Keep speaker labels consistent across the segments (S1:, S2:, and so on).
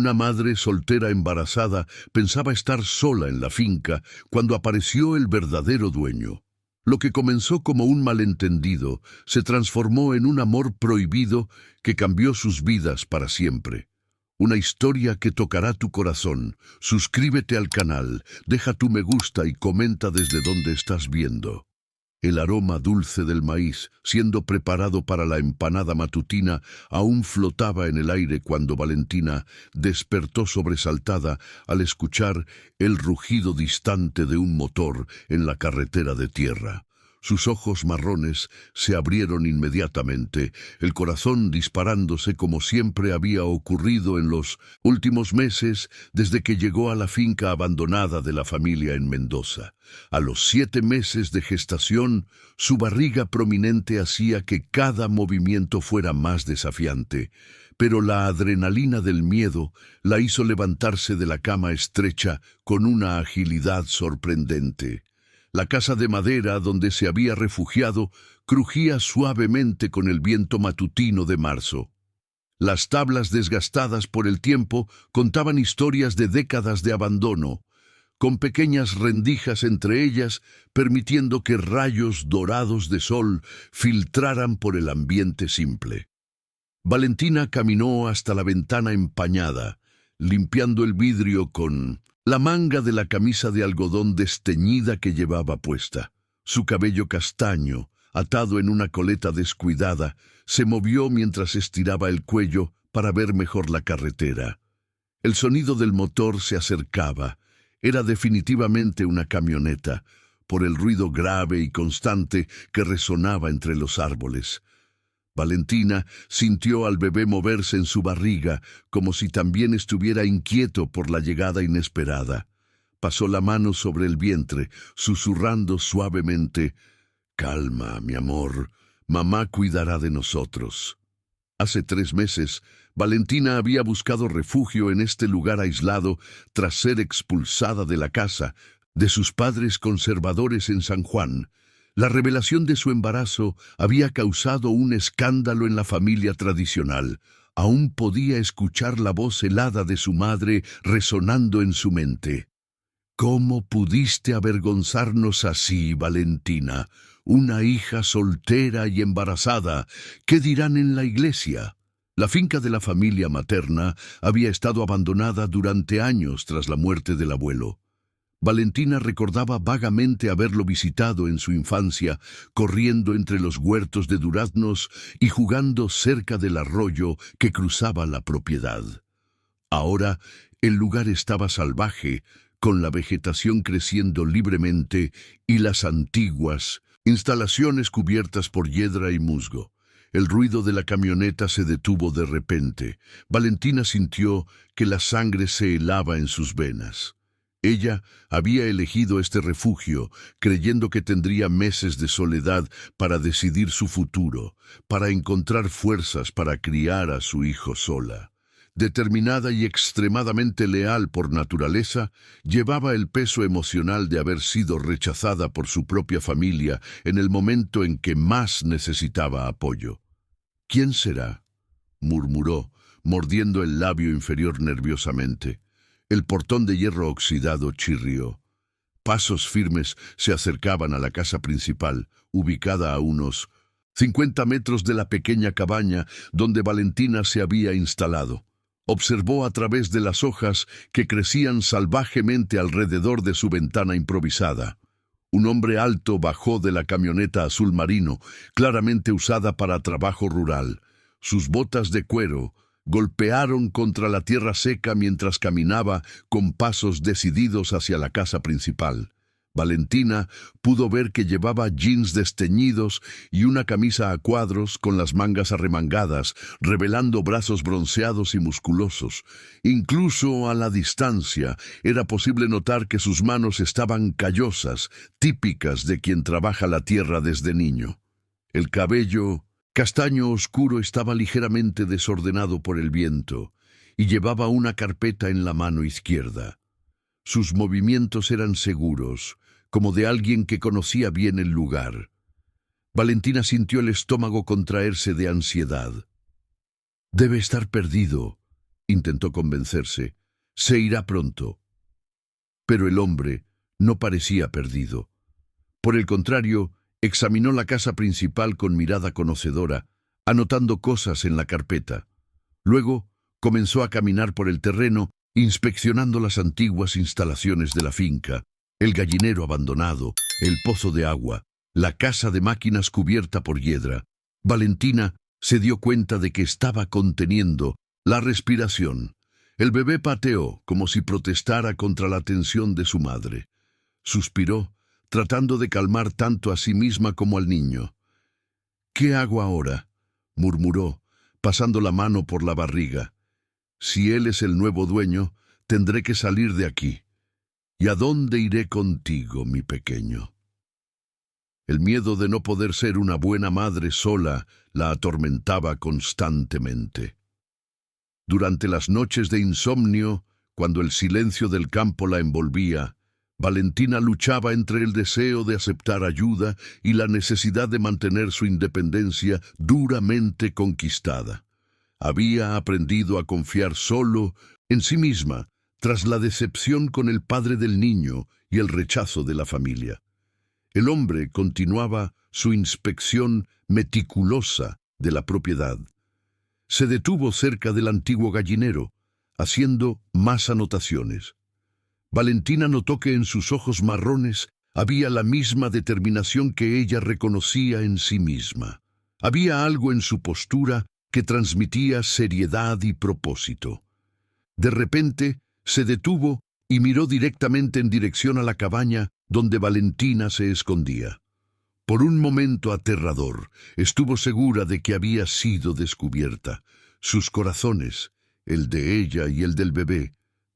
S1: Una madre soltera embarazada pensaba estar sola en la finca cuando apareció el verdadero dueño. Lo que comenzó como un malentendido se transformó en un amor prohibido que cambió sus vidas para siempre. Una historia que tocará tu corazón. Suscríbete al canal, deja tu me gusta y comenta desde dónde estás viendo. El aroma dulce del maíz, siendo preparado para la empanada matutina, aún flotaba en el aire cuando Valentina despertó sobresaltada al escuchar el rugido distante de un motor en la carretera de tierra. Sus ojos marrones se abrieron inmediatamente, el corazón disparándose como siempre había ocurrido en los últimos meses desde que llegó a la finca abandonada de la familia en Mendoza. A los 7 meses de gestación, su barriga prominente hacía que cada movimiento fuera más desafiante, pero la adrenalina del miedo la hizo levantarse de la cama estrecha con una agilidad sorprendente. La casa de madera donde se había refugiado crujía suavemente con el viento matutino de marzo. Las tablas desgastadas por el tiempo contaban historias de décadas de abandono, con pequeñas rendijas entre ellas, permitiendo que rayos dorados de sol filtraran por el ambiente simple. Valentina caminó hasta la ventana empañada, limpiando el vidrio con la manga de la camisa de algodón desteñida que llevaba puesta. Su cabello castaño, atado en una coleta descuidada, se movió mientras estiraba el cuello para ver mejor la carretera. El sonido del motor se acercaba. Era definitivamente una camioneta, por el ruido grave y constante que resonaba entre los árboles. Valentina sintió al bebé moverse en su barriga, como si también estuviera inquieto por la llegada inesperada. Pasó la mano sobre el vientre, susurrando suavemente: «Calma, mi amor, mamá cuidará de nosotros». Hace 3 meses, Valentina había buscado refugio en este lugar aislado tras ser expulsada de la casa de sus padres conservadores en San Juan. La revelación de su embarazo había causado un escándalo en la familia tradicional. Aún podía escuchar la voz helada de su madre resonando en su mente. «¿Cómo pudiste avergonzarnos así, Valentina? Una hija soltera y embarazada. ¿Qué dirán en la iglesia?» La finca de la familia materna había estado abandonada durante años tras la muerte del abuelo. Valentina recordaba vagamente haberlo visitado en su infancia, corriendo entre los huertos de duraznos y jugando cerca del arroyo que cruzaba la propiedad. Ahora, el lugar estaba salvaje, con la vegetación creciendo libremente y las antiguas instalaciones cubiertas por hiedra y musgo. El ruido de la camioneta se detuvo de repente. Valentina sintió que la sangre se helaba en sus venas. Ella había elegido este refugio, creyendo que tendría meses de soledad para decidir su futuro, para encontrar fuerzas para criar a su hijo sola. Determinada y extremadamente leal por naturaleza, llevaba el peso emocional de haber sido rechazada por su propia familia en el momento en que más necesitaba apoyo. «¿Quién será?», murmuró, mordiendo el labio inferior nerviosamente. El portón de hierro oxidado chirrió. Pasos firmes se acercaban a la casa principal, ubicada a unos 50 metros de la pequeña cabaña donde Valentina se había instalado. Observó a través de las hojas que crecían salvajemente alrededor de su ventana improvisada. Un hombre alto bajó de la camioneta azul marino, claramente usada para trabajo rural. Sus botas de cuero golpearon contra la tierra seca mientras caminaba con pasos decididos hacia la casa principal. Valentina pudo ver que llevaba jeans desteñidos y una camisa a cuadros con las mangas arremangadas, revelando brazos bronceados y musculosos. Incluso a la distancia era posible notar que sus manos estaban callosas, típicas de quien trabaja la tierra desde niño. El cabello castaño oscuro estaba ligeramente desordenado por el viento y llevaba una carpeta en la mano izquierda. Sus movimientos eran seguros, como de alguien que conocía bien el lugar. Valentina sintió el estómago contraerse de ansiedad. «Debe estar perdido», intentó convencerse. Se irá pronto. Pero el hombre no parecía perdido. Por el contrario, examinó la casa principal con mirada conocedora, anotando cosas en la carpeta. Luego comenzó a caminar por el terreno, inspeccionando las antiguas instalaciones de la finca, el gallinero abandonado, el pozo de agua, la casa de máquinas cubierta por hiedra. Valentina se dio cuenta de que estaba conteniendo la respiración. El bebé pateó como si protestara contra la tensión de su madre. Suspiró, tratando de calmar tanto a sí misma como al niño. «¿Qué hago ahora?», murmuró, pasando la mano por la barriga. «Si él es el nuevo dueño, tendré que salir de aquí. ¿Y a dónde iré contigo, mi pequeño?». El miedo de no poder ser una buena madre sola la atormentaba constantemente. Durante las noches de insomnio, cuando el silencio del campo la envolvía, Valentina luchaba entre el deseo de aceptar ayuda y la necesidad de mantener su independencia duramente conquistada. Había aprendido a confiar solo en sí misma tras la decepción con el padre del niño y el rechazo de la familia. El hombre continuaba su inspección meticulosa de la propiedad. Se detuvo cerca del antiguo gallinero, haciendo más anotaciones. Valentina notó que en sus ojos marrones había la misma determinación que ella reconocía en sí misma. Había algo en su postura que transmitía seriedad y propósito. De repente se detuvo y miró directamente en dirección a la cabaña donde Valentina se escondía. Por un momento aterrador, estuvo segura de que había sido descubierta. Sus corazones, el de ella y el del bebé,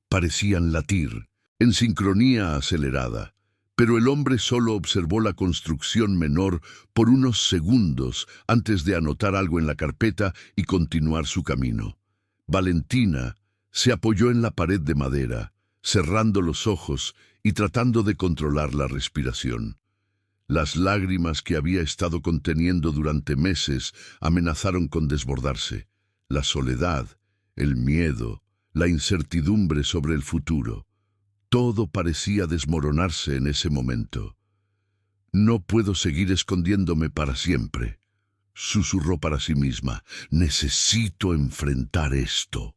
S1: parecían latir, en sincronía acelerada, pero el hombre solo observó la construcción menor por unos segundos antes de anotar algo en la carpeta y continuar su camino. Valentina se apoyó en la pared de madera, cerrando los ojos y tratando de controlar la respiración. Las lágrimas que había estado conteniendo durante meses amenazaron con desbordarse. La soledad, el miedo, la incertidumbre sobre el futuro. Todo parecía desmoronarse en ese momento. «No puedo seguir escondiéndome para siempre», susurró para sí misma. «Necesito enfrentar esto».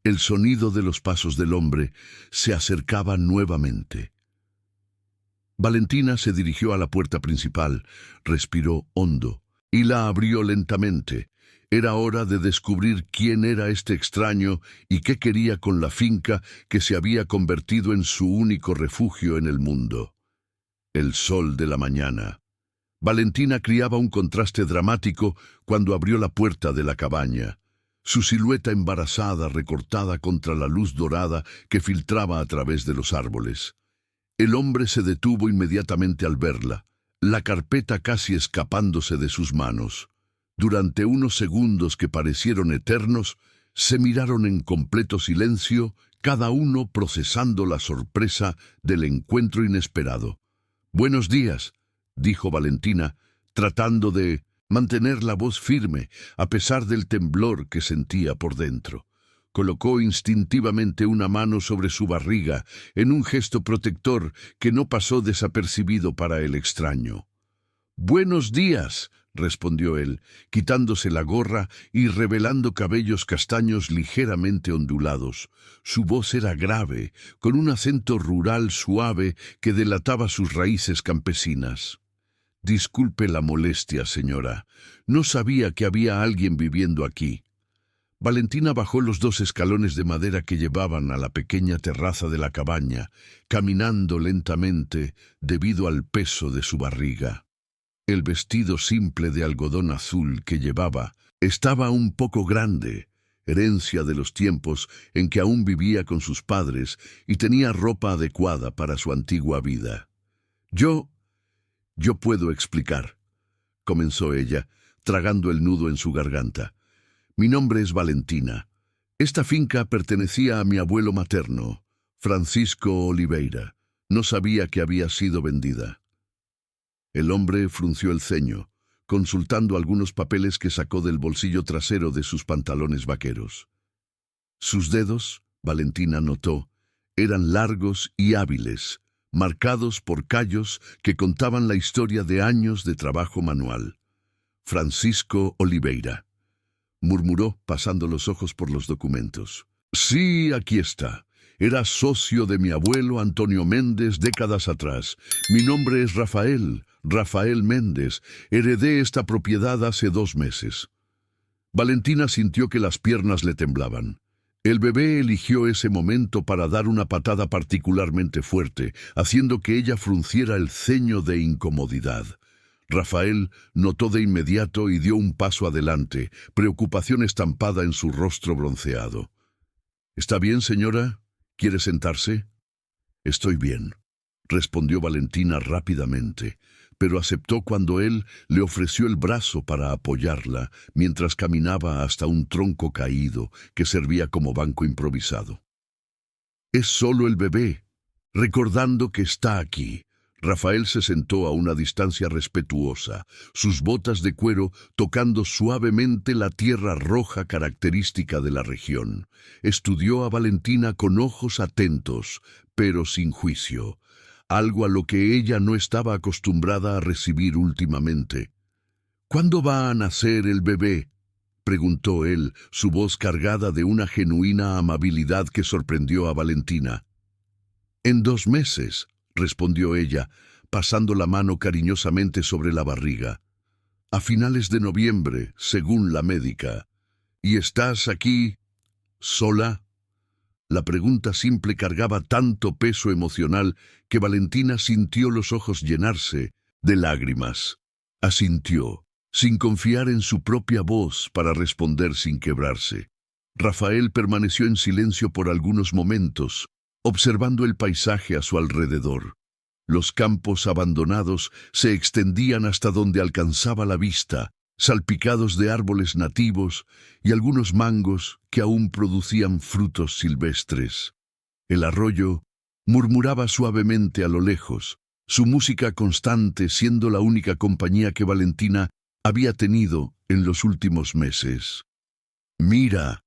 S1: El sonido de los pasos del hombre se acercaba nuevamente. Valentina se dirigió a la puerta principal, respiró hondo y la abrió lentamente. Era hora de descubrir quién era este extraño y qué quería con la finca que se había convertido en su único refugio en el mundo. El sol de la mañana. Valentina criaba un contraste dramático cuando abrió la puerta de la cabaña. Su silueta embarazada recortada contra la luz dorada que filtraba a través de los árboles. El hombre se detuvo inmediatamente al verla, la carpeta casi escapándose de sus manos. Durante unos segundos que parecieron eternos, se miraron en completo silencio, cada uno procesando la sorpresa del encuentro inesperado. «Buenos días», dijo Valentina, tratando de mantener la voz firme a pesar del temblor que sentía por dentro. Colocó instintivamente una mano sobre su barriga en un gesto protector que no pasó desapercibido para el extraño. «Buenos días», respondió él, quitándose la gorra y revelando cabellos castaños ligeramente ondulados. Su voz era grave, con un acento rural suave que delataba sus raíces campesinas. «Disculpe la molestia, señora. No sabía que había alguien viviendo aquí». Valentina bajó los 2 escalones de madera que llevaban a la pequeña terraza de la cabaña, caminando lentamente debido al peso de su barriga. El vestido simple de algodón azul que llevaba estaba un poco grande, herencia de los tiempos en que aún vivía con sus padres y tenía ropa adecuada para su antigua vida. Yo puedo explicar», comenzó ella, tragando el nudo en su garganta. «Mi nombre es Valentina. Esta finca pertenecía a mi abuelo materno, Francisco Oliveira. No sabía que había sido vendida». El hombre frunció el ceño, consultando algunos papeles que sacó del bolsillo trasero de sus pantalones vaqueros. Sus dedos, Valentina notó, eran largos y hábiles, marcados por callos que contaban la historia de años de trabajo manual. Francisco Oliveira, murmuró pasando los ojos por los documentos. Sí, aquí está. Era socio de mi abuelo Antonio Méndez décadas atrás. Mi nombre es Rafael Méndez. Heredé esta propiedad hace 2 meses. Valentina sintió que las piernas le temblaban. El bebé eligió ese momento para dar una patada particularmente fuerte, haciendo que ella frunciera el ceño de incomodidad. Rafael notó de inmediato y dio un paso adelante, preocupación estampada en su rostro bronceado. ¿Está bien, señora? ¿Quiere sentarse? Estoy bien, respondió Valentina rápidamente, pero aceptó cuando él le ofreció el brazo para apoyarla mientras caminaba hasta un tronco caído que servía como banco improvisado. Es solo el bebé, recordando que está aquí. Rafael se sentó a una distancia respetuosa, sus botas de cuero tocando suavemente la tierra roja característica de la región. Estudió a Valentina con ojos atentos, pero sin juicio, algo a lo que ella no estaba acostumbrada a recibir últimamente. ¿Cuándo va a nacer el bebé?, preguntó él, su voz cargada de una genuina amabilidad que sorprendió a Valentina. En 2 meses, respondió ella, pasando la mano cariñosamente sobre la barriga. A finales de noviembre, según la médica. ¿Y estás aquí sola? La pregunta simple cargaba tanto peso emocional que Valentina sintió los ojos llenarse de lágrimas. Asintió, sin confiar en su propia voz para responder sin quebrarse. Rafael permaneció en silencio por algunos momentos, observando el paisaje a su alrededor. Los campos abandonados se extendían hasta donde alcanzaba la vista, salpicados de árboles nativos y algunos mangos que aún producían frutos silvestres. El arroyo murmuraba suavemente a lo lejos, su música constante siendo la única compañía que Valentina había tenido en los últimos meses. «Mira»,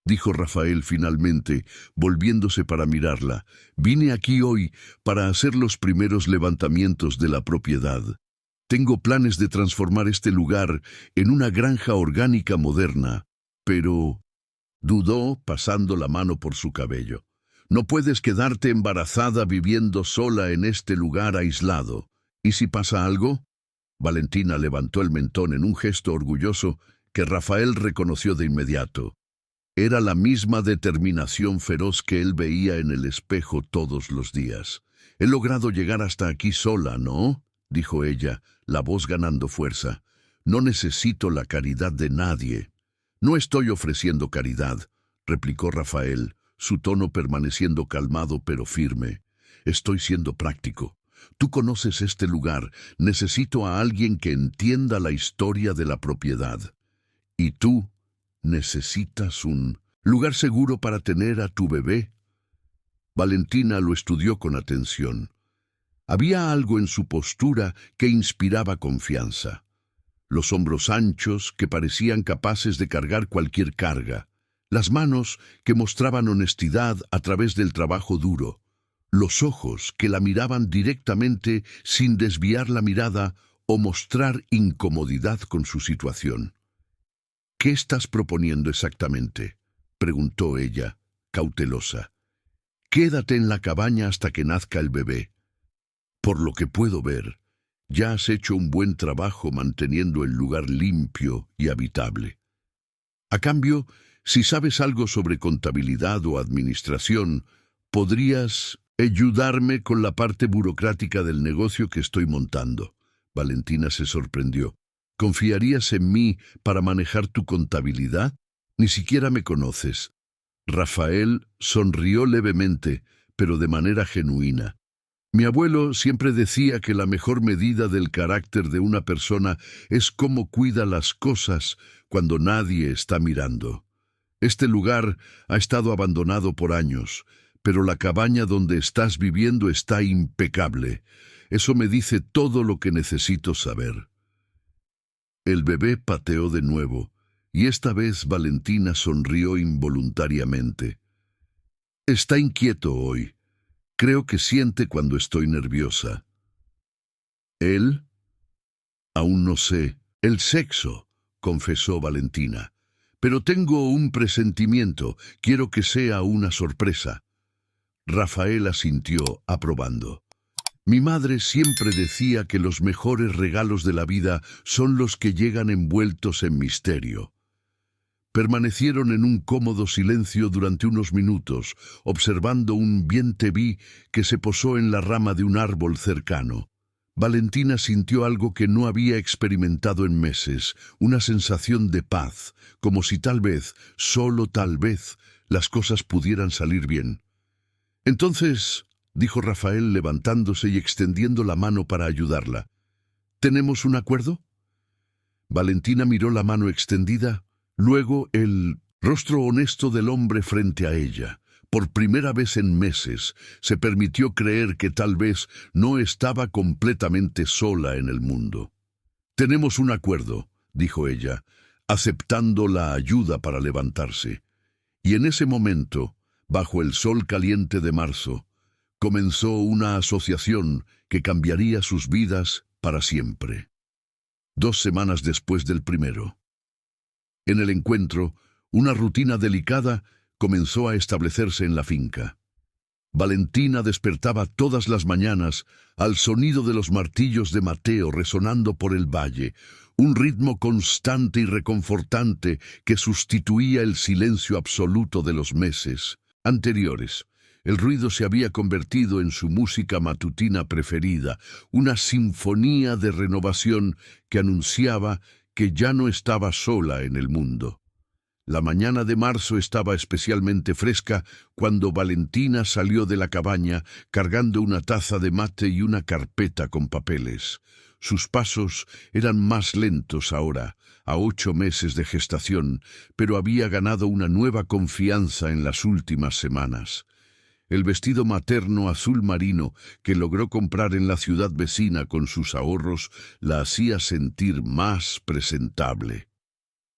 S1: dijo Rafael finalmente, volviéndose para mirarla, «vine aquí hoy para hacer los primeros levantamientos de la propiedad. Tengo planes de transformar este lugar en una granja orgánica moderna, pero...» dudó pasando la mano por su cabello. «No puedes quedarte embarazada viviendo sola en este lugar aislado. ¿Y si pasa algo?» Valentina levantó el mentón en un gesto orgulloso que Rafael reconoció de inmediato. Era la misma determinación feroz que él veía en el espejo todos los días. «He logrado llegar hasta aquí sola, ¿no?», dijo ella, la voz ganando fuerza. «No necesito la caridad de nadie». «No estoy ofreciendo caridad», replicó Rafael, su tono permaneciendo calmado pero firme. «Estoy siendo práctico. Tú conoces este lugar. Necesito a alguien que entienda la historia de la propiedad. Y tú necesitas un lugar seguro para tener a tu bebé». Valentina lo estudió con atención. Había algo en su postura que inspiraba confianza. Los hombros anchos que parecían capaces de cargar cualquier carga. Las manos que mostraban honestidad a través del trabajo duro. Los ojos que la miraban directamente sin desviar la mirada o mostrar incomodidad con su situación. «¿Qué estás proponiendo exactamente?», preguntó ella, cautelosa. «Quédate en la cabaña hasta que nazca el bebé. Por lo que puedo ver, ya has hecho un buen trabajo manteniendo el lugar limpio y habitable. A cambio, si sabes algo sobre contabilidad o administración, podrías ayudarme con la parte burocrática del negocio que estoy montando». Valentina se sorprendió. «¿Confiarías en mí para manejar tu contabilidad? Ni siquiera me conoces». Rafael sonrió levemente, pero de manera genuina. «Mi abuelo siempre decía que la mejor medida del carácter de una persona es cómo cuida las cosas cuando nadie está mirando. Este lugar ha estado abandonado por años, pero la cabaña donde estás viviendo está impecable. Eso me dice todo lo que necesito saber». El bebé pateó de nuevo, y esta vez Valentina sonrió involuntariamente. Está inquieto hoy. Creo que siente cuando estoy nerviosa. ¿Él? Aún no sé. El sexo, confesó Valentina. Pero tengo un presentimiento. Quiero que sea una sorpresa. Rafael asintió, aprobando. Mi madre siempre decía que los mejores regalos de la vida son los que llegan envueltos en misterio. Permanecieron en un cómodo silencio durante unos minutos, observando un bien te vi que se posó en la rama de un árbol cercano. Valentina sintió algo que no había experimentado en meses, una sensación de paz, como si tal vez, solo tal vez, las cosas pudieran salir bien. Entonces, dijo Rafael levantándose y extendiendo la mano para ayudarla, ¿tenemos un acuerdo? Valentina miró la mano extendida, luego el rostro honesto del hombre frente a ella. Por primera vez en meses, se permitió creer que tal vez no estaba completamente sola en el mundo. Tenemos un acuerdo, dijo ella, aceptando la ayuda para levantarse. Y en ese momento, bajo el sol caliente de marzo, comenzó una asociación que cambiaría sus vidas para siempre. 2 semanas después del primero. En el encuentro, una rutina delicada comenzó a establecerse en la finca. Valentina despertaba todas las mañanas al sonido de los martillos de Mateo resonando por el valle, un ritmo constante y reconfortante que sustituía el silencio absoluto de los meses anteriores. El ruido se había convertido en su música matutina preferida, una sinfonía de renovación que anunciaba que ya no estaba sola en el mundo. La mañana de marzo estaba especialmente fresca cuando Valentina salió de la cabaña cargando una taza de mate y una carpeta con papeles. Sus pasos eran más lentos ahora, a 8 meses de gestación, pero había ganado una nueva confianza en las últimas semanas. El vestido materno azul marino que logró comprar en la ciudad vecina con sus ahorros la hacía sentir más presentable.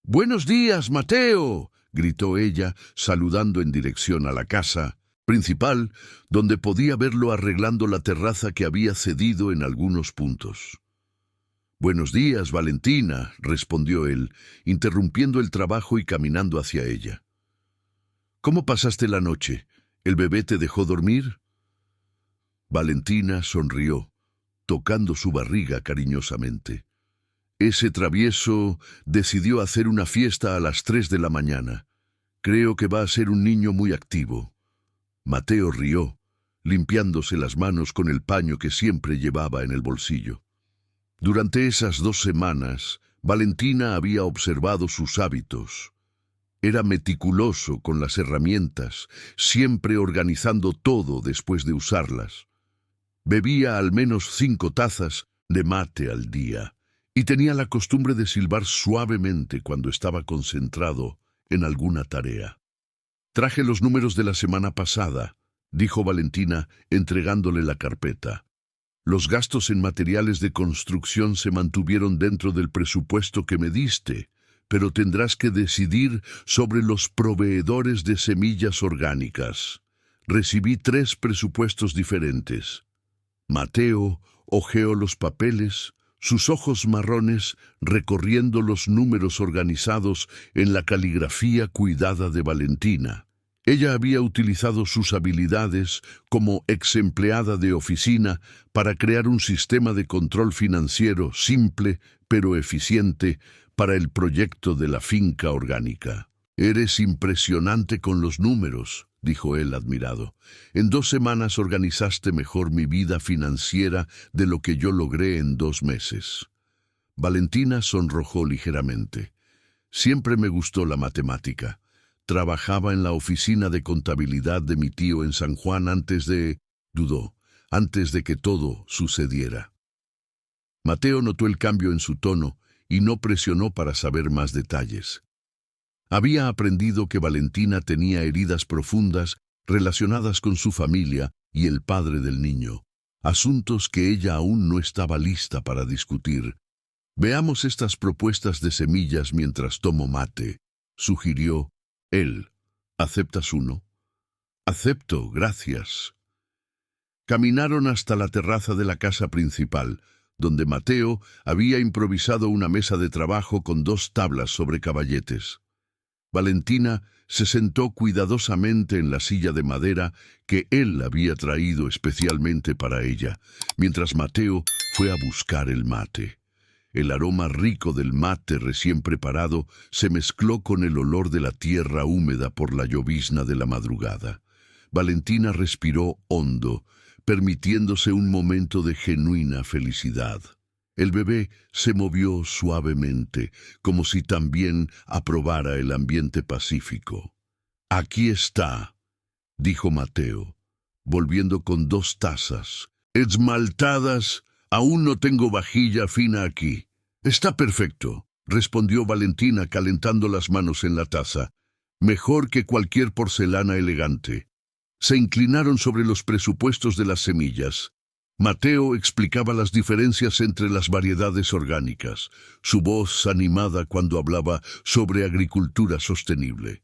S1: «¡Buenos días, Mateo!», gritó ella, saludando en dirección a la casa principal, donde podía verlo arreglando la terraza que había cedido en algunos puntos. «Buenos días, Valentina», respondió él, interrumpiendo el trabajo y caminando hacia ella. «¿Cómo pasaste la noche? ¿El bebé te dejó dormir?». Valentina sonrió, tocando su barriga cariñosamente. Ese travieso decidió hacer una fiesta a las 3 de la mañana. Creo que va a ser un niño muy activo. Mateo rió, limpiándose las manos con el paño que siempre llevaba en el bolsillo. Durante esas 2 semanas, Valentina había observado sus hábitos. Era meticuloso con las herramientas, siempre organizando todo después de usarlas. Bebía al menos 5 tazas de mate al día. Y tenía la costumbre de silbar suavemente cuando estaba concentrado en alguna tarea. «Traje los números de la semana pasada», dijo Valentina, entregándole la carpeta. «Los gastos en materiales de construcción se mantuvieron dentro del presupuesto que me diste, pero tendrás que decidir sobre los proveedores de semillas orgánicas. Recibí 3 presupuestos diferentes». Mateo hojeó los papeles, sus ojos marrones recorriendo los números organizados en la caligrafía cuidada de Valentina. Ella había utilizado sus habilidades como ex empleada de oficina para crear un sistema de control financiero simple pero eficiente para el proyecto de la finca orgánica. «Eres impresionante con los números», dijo él admirado. «En 2 semanas organizaste mejor mi vida financiera de lo que yo logré en 2 meses». Valentina sonrojó ligeramente. «Siempre me gustó la matemática. Trabajaba en la oficina de contabilidad de mi tío en San Juan antes de que todo sucediera». Mateo notó el cambio en su tono y no presionó para saber más detalles. Había aprendido que Valentina tenía heridas profundas relacionadas con su familia y el padre del niño, asuntos que ella aún no estaba lista para discutir. Veamos estas propuestas de semillas mientras tomo mate, sugirió él. ¿Aceptas uno? Acepto, gracias. Caminaron hasta la terraza de la casa principal, donde Mateo había improvisado una mesa de trabajo con 2 tablas sobre caballetes. Valentina se sentó cuidadosamente en la silla de madera que él había traído especialmente para ella, mientras Mateo fue a buscar el mate. El aroma rico del mate recién preparado se mezcló con el olor de la tierra húmeda por la llovizna de la madrugada. Valentina respiró hondo, permitiéndose un momento de genuina felicidad. El bebé se movió suavemente, como si también aprobara el ambiente pacífico. «Aquí está», dijo Mateo, volviendo con 2 tazas. «Esmaltadas, aún no tengo vajilla fina aquí». «Está perfecto», respondió Valentina calentando las manos en la taza. «Mejor que cualquier porcelana elegante». Se inclinaron sobre los presupuestos de las semillas. Mateo explicaba las diferencias entre las variedades orgánicas, su voz animada cuando hablaba sobre agricultura sostenible.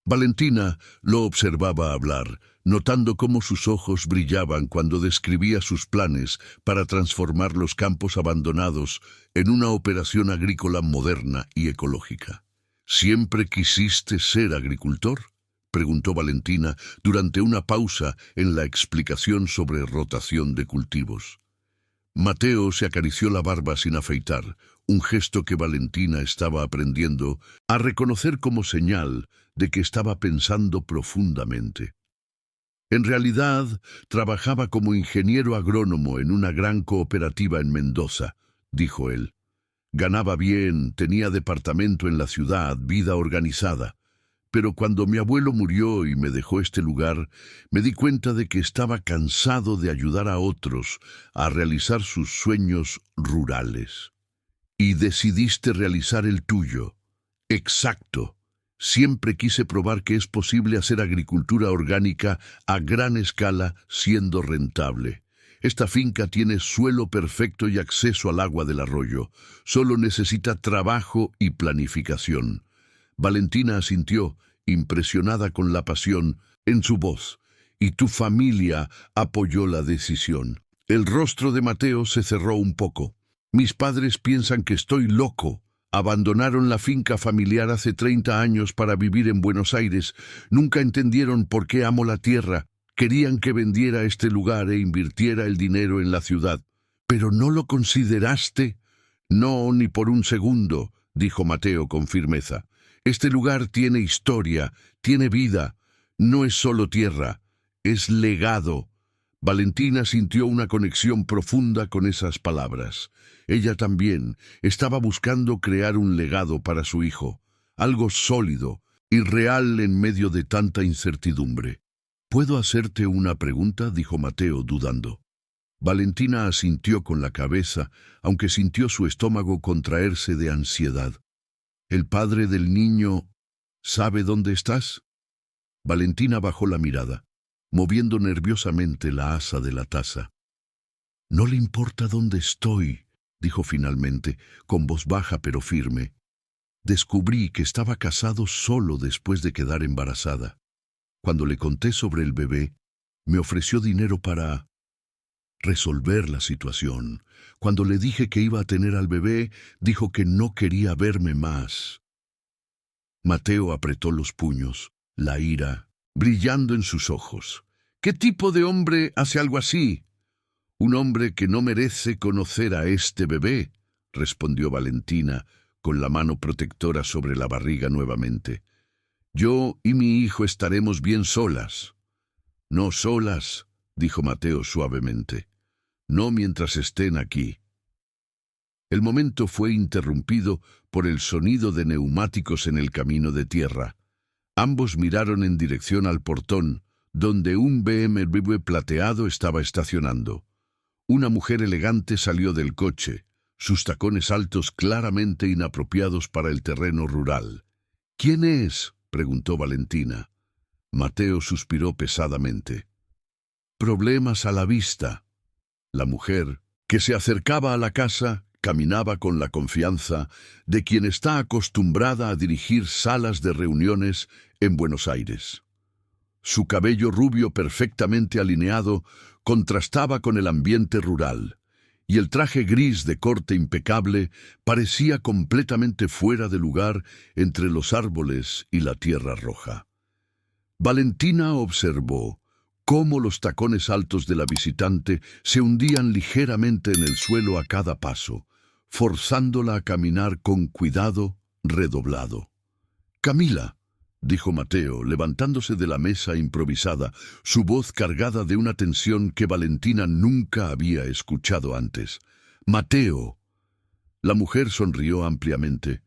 S1: Valentina lo observaba hablar, notando cómo sus ojos brillaban cuando describía sus planes para transformar los campos abandonados en una operación agrícola moderna y ecológica. «¿Siempre quisiste ser agricultor?», preguntó Valentina durante una pausa en la explicación sobre rotación de cultivos. Mateo se acarició la barba sin afeitar, un gesto que Valentina estaba aprendiendo a reconocer como señal de que estaba pensando profundamente. En realidad, trabajaba como ingeniero agrónomo en una gran cooperativa en Mendoza, dijo él. Ganaba bien, tenía departamento en la ciudad, vida organizada. Pero cuando mi abuelo murió y me dejó este lugar, me di cuenta de que estaba cansado de ayudar a otros a realizar sus sueños rurales. Y decidiste realizar el tuyo. Exacto. Siempre quise probar que es posible hacer agricultura orgánica a gran escala siendo rentable. Esta finca tiene suelo perfecto y acceso al agua del arroyo. Solo necesita trabajo y planificación. Valentina asintió, impresionada con la pasión en su voz, y tu familia apoyó la decisión. El rostro de Mateo se cerró un poco. Mis padres piensan que estoy loco. Abandonaron la finca familiar hace 30 años para vivir en Buenos Aires. Nunca entendieron por qué amo la tierra. Querían que vendiera este lugar e invirtiera el dinero en la ciudad. ¿Pero no lo consideraste? No, ni por un segundo, dijo Mateo con firmeza. Este lugar tiene historia, tiene vida. No es solo tierra, es legado. Valentina sintió una conexión profunda con esas palabras. Ella también estaba buscando crear un legado para su hijo, algo sólido y real en medio de tanta incertidumbre. ¿Puedo hacerte una pregunta?, dijo Mateo, dudando. Valentina asintió con la cabeza, aunque sintió su estómago contraerse de ansiedad. ¿El padre del niño sabe dónde estás? Valentina bajó la mirada, moviendo nerviosamente la asa de la taza. No le importa dónde estoy, dijo finalmente, con voz baja pero firme. Descubrí que estaba casado solo después de quedar embarazada. Cuando le conté sobre el bebé, me ofreció dinero para resolver la situación. Cuando le dije que iba a tener al bebé, dijo que no quería verme más. Mateo apretó los puños, la ira brillando en sus ojos. ¿Qué tipo de hombre hace algo así? Un hombre que no merece conocer a este bebé, respondió Valentina, con la mano protectora sobre la barriga nuevamente. Yo y mi hijo estaremos bien solas. No solas, dijo Mateo suavemente. No mientras estén aquí. El momento fue interrumpido por el sonido de neumáticos en el camino de tierra. Ambos miraron en dirección al portón, donde un BMW plateado estaba estacionando. Una mujer elegante salió del coche, sus tacones altos claramente inapropiados para el terreno rural. ¿Quién es?, preguntó Valentina. Mateo suspiró pesadamente. Problemas a la vista. La mujer, que se acercaba a la casa, Caminaba con la confianza de quien está acostumbrada a dirigir salas de reuniones en Buenos Aires. Su cabello rubio perfectamente alineado contrastaba con el ambiente rural, y el traje gris de corte impecable parecía completamente fuera de lugar entre los árboles y la tierra roja. Valentina observó cómo los tacones altos de la visitante se hundían ligeramente en el suelo a cada paso, forzándola a caminar con cuidado redoblado. «Camila», dijo Mateo, levantándose de la mesa improvisada, su voz cargada de una tensión que Valentina nunca había escuchado antes. «Mateo». La mujer sonrió ampliamente,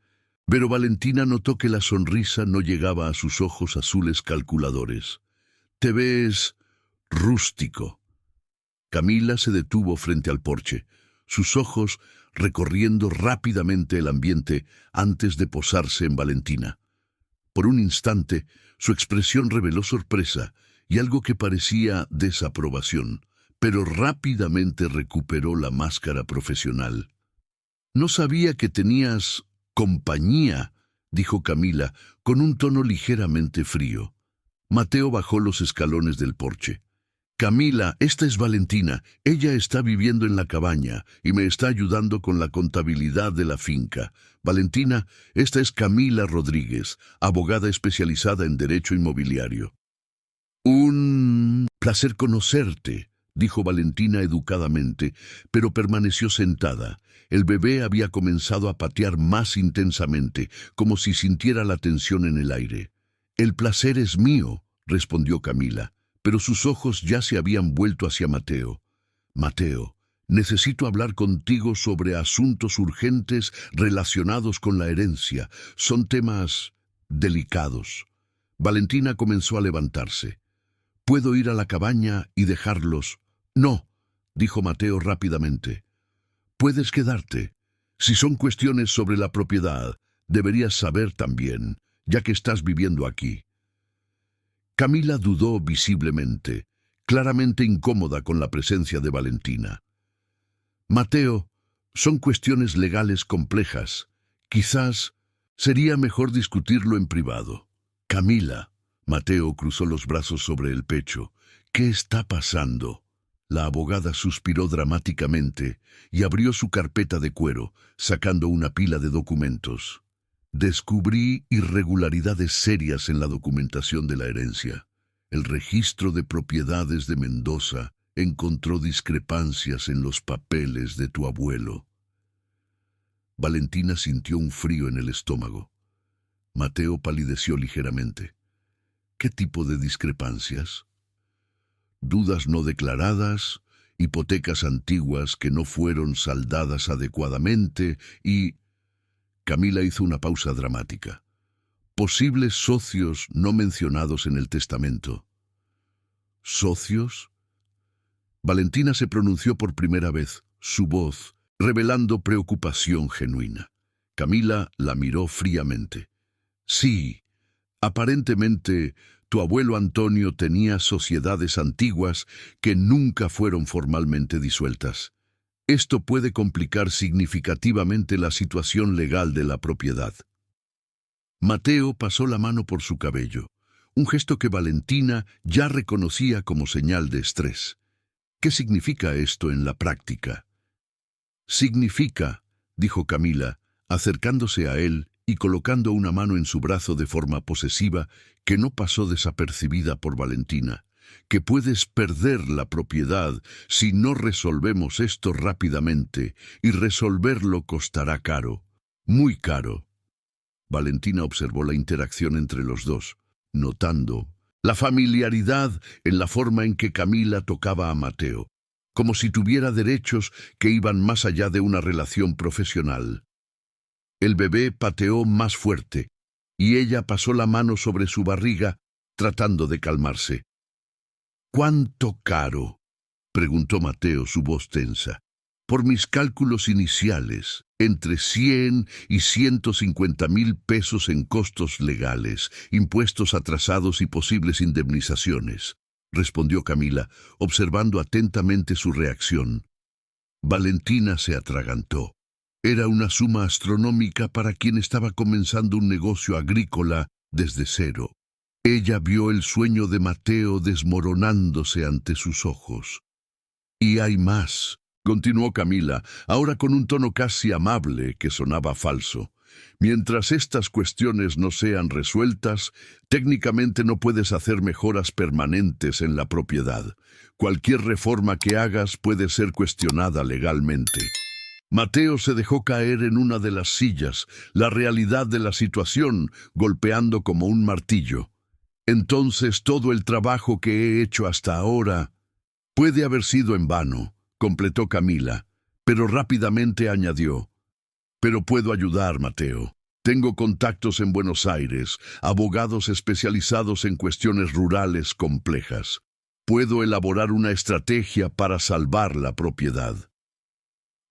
S1: pero Valentina notó que la sonrisa no llegaba a sus ojos azules calculadores. «Te ves rústico». Camila se detuvo frente al porche, sus ojos recorriendo rápidamente el ambiente antes de posarse en Valentina. Por un instante, su expresión reveló sorpresa y algo que parecía desaprobación, pero rápidamente recuperó la máscara profesional. «No sabía que tenías compañía», dijo Camila, con un tono ligeramente frío. Mateo bajó los escalones del porche. «Camila, esta es Valentina. Ella está viviendo en la cabaña y me está ayudando con la contabilidad de la finca. Valentina, esta es Camila Rodríguez, abogada especializada en derecho inmobiliario». «Un placer conocerte», dijo Valentina educadamente, pero permaneció sentada. El bebé había comenzado a patear más intensamente, como si sintiera la tensión en el aire. «El placer es mío», respondió Camila, pero sus ojos ya se habían vuelto hacia Mateo. «Mateo, necesito hablar contigo sobre asuntos urgentes relacionados con la herencia. Son temas delicados». Valentina comenzó a levantarse. «¿Puedo ir a la cabaña y dejarlos?» «No», dijo Mateo rápidamente. «Puedes quedarte. Si son cuestiones sobre la propiedad, deberías saber también, ya que estás viviendo aquí». Camila dudó visiblemente, claramente incómoda con la presencia de Valentina. «Mateo, son cuestiones legales complejas. Quizás sería mejor discutirlo en privado». «Camila», Mateo cruzó los brazos sobre el pecho. «¿Qué está pasando?» La abogada suspiró dramáticamente y abrió su carpeta de cuero, sacando una pila de documentos. «Descubrí irregularidades serias en la documentación de la herencia. El registro de propiedades de Mendoza encontró discrepancias en los papeles de tu abuelo». Valentina sintió un frío en el estómago. Mateo palideció ligeramente. «¿Qué tipo de discrepancias?» «Dudas no declaradas, hipotecas antiguas que no fueron saldadas adecuadamente y...» Camila hizo una pausa dramática. «Posibles socios no mencionados en el testamento». «¿Socios?» Valentina se pronunció por primera vez, su voz revelando preocupación genuina. Camila la miró fríamente. «Sí, aparentemente tu abuelo Antonio tenía sociedades antiguas que nunca fueron formalmente disueltas. Esto puede complicar significativamente la situación legal de la propiedad». Mateo pasó la mano por su cabello, un gesto que Valentina ya reconocía como señal de estrés. «¿Qué significa esto en la práctica?» «Significa», dijo Camila, acercándose a él y colocando una mano en su brazo de forma posesiva que no pasó desapercibida por Valentina, «que puedes perder la propiedad si no resolvemos esto rápidamente, y resolverlo costará caro, muy caro». Valentina observó la interacción entre los dos, notando la familiaridad en la forma en que Camila tocaba a Mateo, como si tuviera derechos que iban más allá de una relación profesional. El bebé pateó más fuerte, y ella pasó la mano sobre su barriga, tratando de calmarse. «¿Cuánto caro?», preguntó Mateo, su voz tensa. «Por mis cálculos iniciales, entre 100 y 150.000 pesos en costos legales, impuestos atrasados y posibles indemnizaciones», respondió Camila, observando atentamente su reacción. Valentina se atragantó. Era una suma astronómica para quien estaba comenzando un negocio agrícola desde cero. Ella vio el sueño de Mateo desmoronándose ante sus ojos. «Y hay más», continuó Camila, ahora con un tono casi amable que sonaba falso. «Mientras estas cuestiones no sean resueltas, técnicamente no puedes hacer mejoras permanentes en la propiedad. Cualquier reforma que hagas puede ser cuestionada legalmente». Mateo se dejó caer en una de las sillas, la realidad de la situación golpeando como un martillo. «Entonces todo el trabajo que he hecho hasta ahora puede haber sido en vano», completó Camila, pero rápidamente añadió: «Pero puedo ayudar, Mateo. Tengo contactos en Buenos Aires, abogados especializados en cuestiones rurales complejas. Puedo elaborar una estrategia para salvar la propiedad».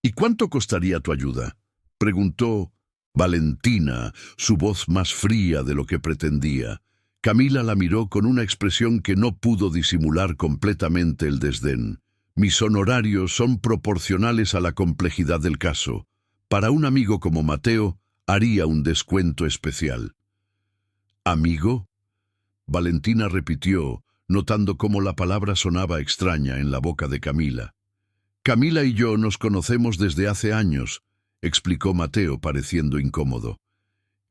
S1: «¿Y cuánto costaría tu ayuda?», preguntó Valentina, su voz más fría de lo que pretendía. Camila la miró con una expresión que no pudo disimular completamente el desdén. «Mis honorarios son proporcionales a la complejidad del caso. Para un amigo como Mateo, haría un descuento especial». «¿Amigo?», Valentina repitió, notando cómo la palabra sonaba extraña en la boca de Camila. «Camila y yo nos conocemos desde hace años», explicó Mateo, pareciendo incómodo.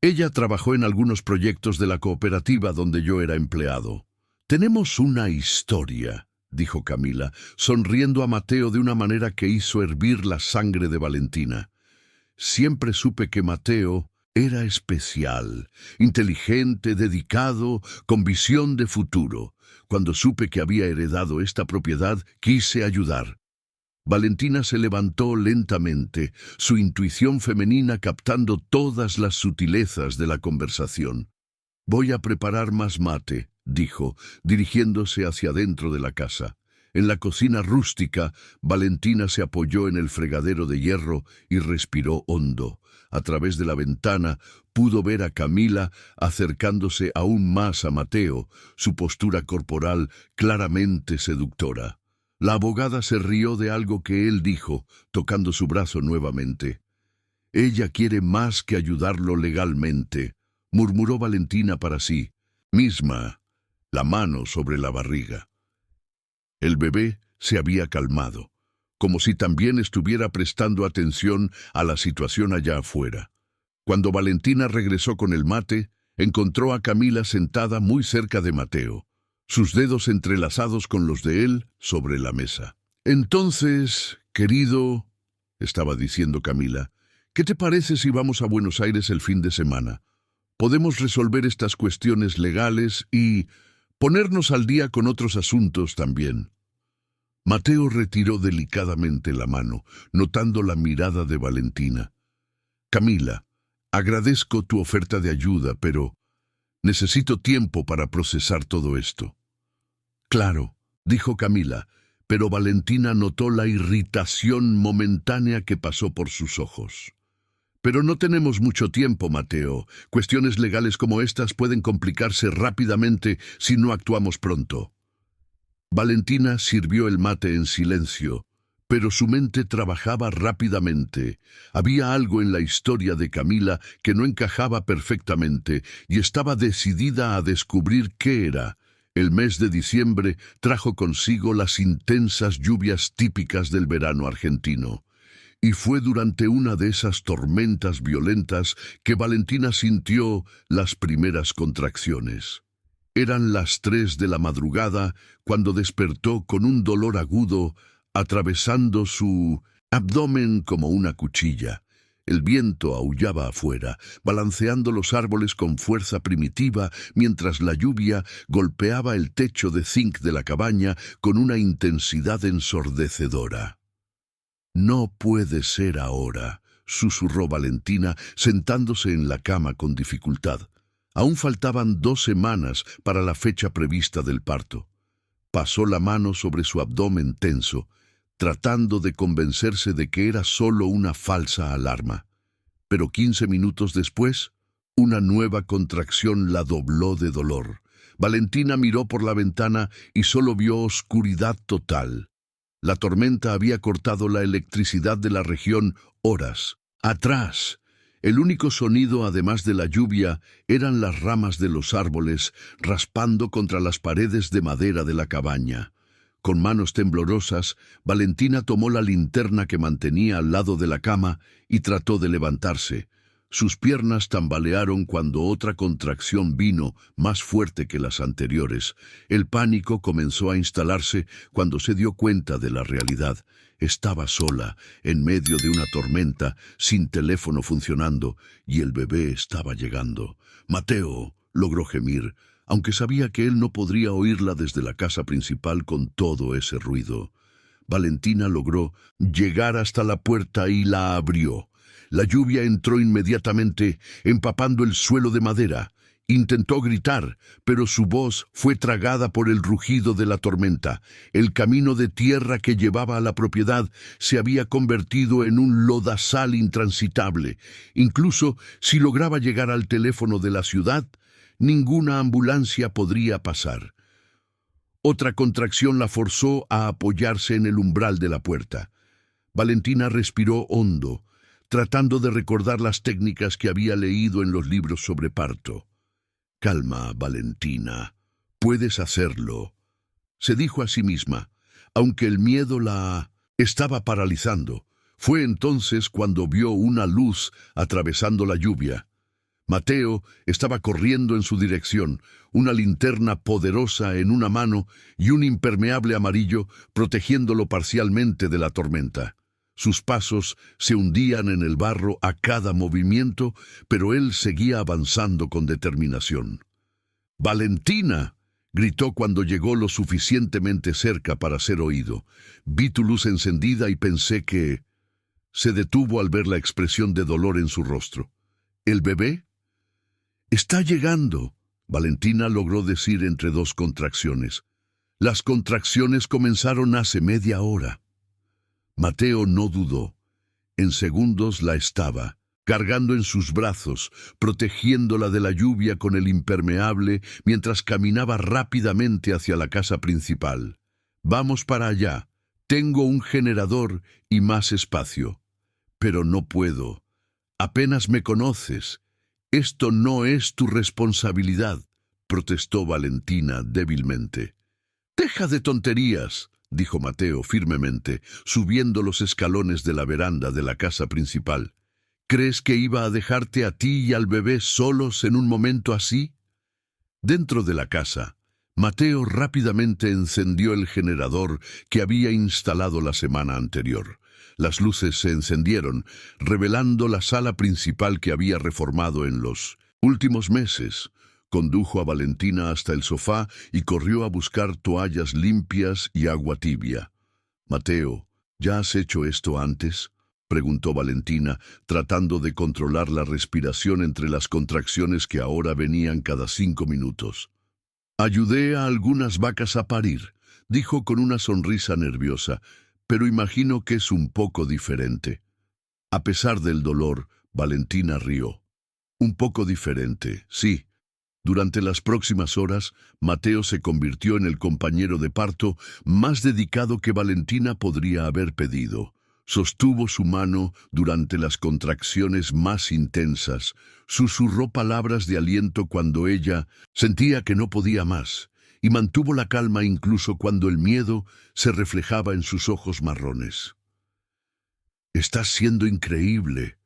S1: «Ella trabajó en algunos proyectos de la cooperativa donde yo era empleado». «Tenemos una historia», dijo Camila, sonriendo a Mateo de una manera que hizo hervir la sangre de Valentina. «Siempre supe que Mateo era especial, inteligente, dedicado, con visión de futuro. Cuando supe que había heredado esta propiedad, quise ayudar». Valentina se levantó lentamente, su intuición femenina captando todas las sutilezas de la conversación. «Voy a preparar más mate», dijo, dirigiéndose hacia adentro de la casa. En la cocina rústica, Valentina se apoyó en el fregadero de hierro y respiró hondo. A través de la ventana pudo ver a Camila acercándose aún más a Mateo, su postura corporal claramente seductora. La abogada se rió de algo que él dijo, tocando su brazo nuevamente. «Ella quiere más que ayudarlo legalmente», murmuró Valentina para sí misma, la mano sobre la barriga. El bebé se había calmado, como si también estuviera prestando atención a la situación allá afuera. Cuando Valentina regresó con el mate, encontró a Camila sentada muy cerca de Mateo, sus dedos entrelazados con los de él sobre la mesa. «Entonces, querido», estaba diciendo Camila, «¿qué te parece si vamos a Buenos Aires el fin de semana? Podemos resolver estas cuestiones legales y ponernos al día con otros asuntos también». Mateo retiró delicadamente la mano, notando la mirada de Valentina. «Camila, agradezco tu oferta de ayuda, pero necesito tiempo para procesar todo esto». «Claro», dijo Camila, pero Valentina notó la irritación momentánea que pasó por sus ojos. «Pero no tenemos mucho tiempo, Mateo. Cuestiones legales como estas pueden complicarse rápidamente si no actuamos pronto». Valentina sirvió el mate en silencio, pero su mente trabajaba rápidamente. Había algo en la historia de Camila que no encajaba perfectamente y estaba decidida a descubrir qué era. El mes de diciembre trajo consigo las intensas lluvias típicas del verano argentino. Y fue durante una de esas tormentas violentas que Valentina sintió las primeras contracciones. Eran las 3 de la madrugada cuando despertó con un dolor agudo atravesando su abdomen como una cuchilla. El viento aullaba afuera, balanceando los árboles con fuerza primitiva, mientras la lluvia golpeaba el techo de zinc de la cabaña con una intensidad ensordecedora. «No puede ser ahora», susurró Valentina, sentándose en la cama con dificultad. Aún faltaban 2 semanas para la fecha prevista del parto. Pasó la mano sobre su abdomen tenso, tratando de convencerse de que era solo una falsa alarma. Pero 15 minutos después, una nueva contracción la dobló de dolor. Valentina miró por la ventana y solo vio oscuridad total. La tormenta había cortado la electricidad de la región horas Atrás, el único sonido, además de la lluvia, eran las ramas de los árboles raspando contra las paredes de madera de la cabaña. Con manos temblorosas, Valentina tomó la linterna que mantenía al lado de la cama y trató de levantarse. Sus piernas tambalearon cuando otra contracción vino, más fuerte que las anteriores. El pánico comenzó a instalarse cuando se dio cuenta de la realidad. Estaba sola, en medio de una tormenta, sin teléfono funcionando, y el bebé estaba llegando. «Mateo», logró gemir, aunque sabía que él no podría oírla desde la casa principal con todo ese ruido. Valentina logró llegar hasta la puerta y la abrió. La lluvia entró inmediatamente, empapando el suelo de madera. Intentó gritar, pero su voz fue tragada por el rugido de la tormenta. El camino de tierra que llevaba a la propiedad se había convertido en un lodazal intransitable. Incluso si lograba llegar al teléfono de la ciudad, ninguna ambulancia podría pasar. Otra contracción la forzó a apoyarse en el umbral de la puerta. Valentina respiró hondo, tratando de recordar las técnicas que había leído en los libros sobre parto. «Calma, Valentina. Puedes hacerlo», se dijo a sí misma, aunque el miedo la estaba paralizando. Fue entonces cuando vio una luz atravesando la lluvia. Mateo estaba corriendo en su dirección, una linterna poderosa en una mano y un impermeable amarillo protegiéndolo parcialmente de la tormenta. Sus pasos se hundían en el barro a cada movimiento, pero él seguía avanzando con determinación. «¡Valentina!», gritó cuando llegó lo suficientemente cerca para ser oído. «Vi tu luz encendida y pensé que...». Se detuvo al ver la expresión de dolor en su rostro. «¿El bebé?». «Está llegando», Valentina logró decir entre dos contracciones. Las contracciones comenzaron hace media hora. Mateo no dudó. En segundos la estaba, cargando en sus brazos, protegiéndola de la lluvia con el impermeable mientras caminaba rápidamente hacia la casa principal. «Vamos para allá. Tengo un generador y más espacio». «Pero no puedo. Apenas me conoces. Esto no es tu responsabilidad», protestó Valentina débilmente. «Deja de tonterías», dijo Mateo firmemente, subiendo los escalones de la veranda de la casa principal. «¿Crees que iba a dejarte a ti y al bebé solos en un momento así?». Dentro de la casa, Mateo rápidamente encendió el generador que había instalado la semana anterior. Las luces se encendieron, revelando la sala principal que había reformado en los últimos meses. Condujo a Valentina hasta el sofá y corrió a buscar toallas limpias y agua tibia. «Mateo, ¿ya has hecho esto antes?», preguntó Valentina, tratando de controlar la respiración entre las contracciones que ahora venían cada 5 minutos. «Ayudé a algunas vacas a parir», dijo con una sonrisa nerviosa, «pero imagino que es un poco diferente». A pesar del dolor, Valentina rió. «Un poco diferente, sí». Durante las próximas horas, Mateo se convirtió en el compañero de parto más dedicado que Valentina podría haber pedido. Sostuvo su mano durante las contracciones más intensas, susurró palabras de aliento cuando ella sentía que no podía más, y mantuvo la calma incluso cuando el miedo se reflejaba en sus ojos marrones. «Estás siendo increíble»,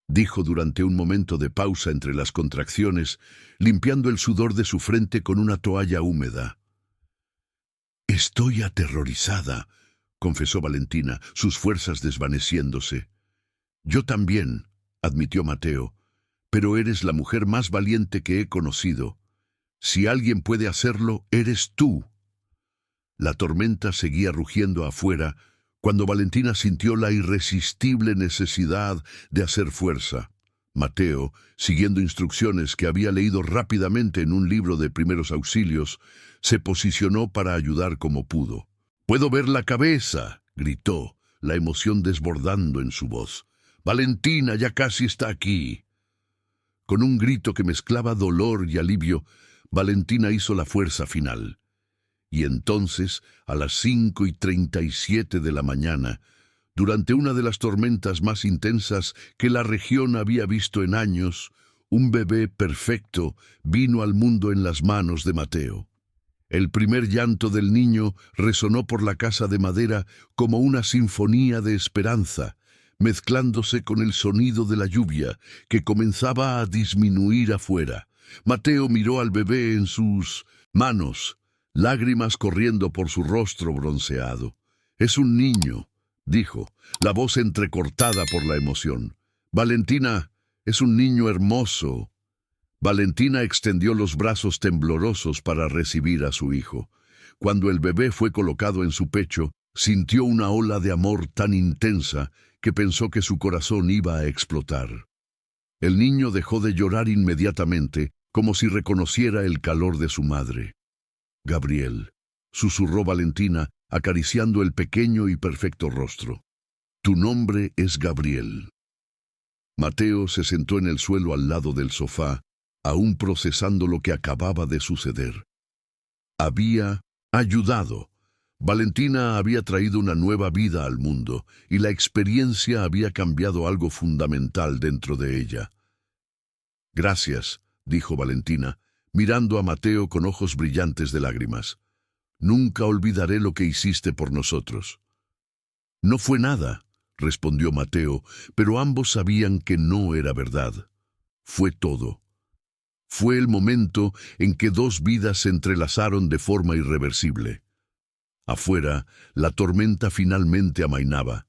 S1: dijo durante un momento de pausa entre las contracciones, limpiando el sudor de su frente con una toalla húmeda. «Estoy aterrorizada», confesó Valentina, sus fuerzas desvaneciéndose. «Yo también», admitió Mateo, «pero eres la mujer más valiente que he conocido. Si alguien puede hacerlo, eres tú». La tormenta seguía rugiendo afuera, cuando Valentina sintió la irresistible necesidad de hacer fuerza. Mateo, siguiendo instrucciones que había leído rápidamente en un libro de primeros auxilios, se posicionó para ayudar como pudo. «¡Puedo ver la cabeza!», gritó, la emoción desbordando en su voz. «Valentina ya casi está aquí». Con un grito que mezclaba dolor y alivio, Valentina hizo la fuerza final. Y entonces, a las 5:37 de la mañana, Durante una de las tormentas más intensas que la región había visto en años, un bebé perfecto vino al mundo en las manos de Mateo. El primer llanto del niño resonó por la casa de madera como una sinfonía de esperanza, mezclándose con el sonido de la lluvia que comenzaba a disminuir afuera. Mateo miró al bebé en sus manos, lágrimas corriendo por su rostro bronceado. «Es un niño», dijo, la voz entrecortada por la emoción. «Valentina, es un niño hermoso». Valentina extendió los brazos temblorosos para recibir a su hijo. Cuando el bebé fue colocado en su pecho, sintió una ola de amor tan intensa que pensó que su corazón iba a explotar. El niño dejó de llorar inmediatamente, como si reconociera el calor de su madre. «Gabriel», susurró Valentina, acariciando el pequeño y perfecto rostro. «Tu nombre es Gabriel». Mateo se sentó en el suelo al lado del sofá, aún procesando lo que acababa de suceder. Había ayudado. Valentina había traído una nueva vida al mundo, y la experiencia había cambiado algo fundamental dentro de ella. «Gracias», dijo Valentina, mirando a Mateo con ojos brillantes de lágrimas. «Nunca olvidaré lo que hiciste por nosotros». «No fue nada», respondió Mateo, pero ambos sabían que no era verdad. Fue todo. Fue el momento en que dos vidas se entrelazaron de forma irreversible. Afuera, la tormenta finalmente amainaba,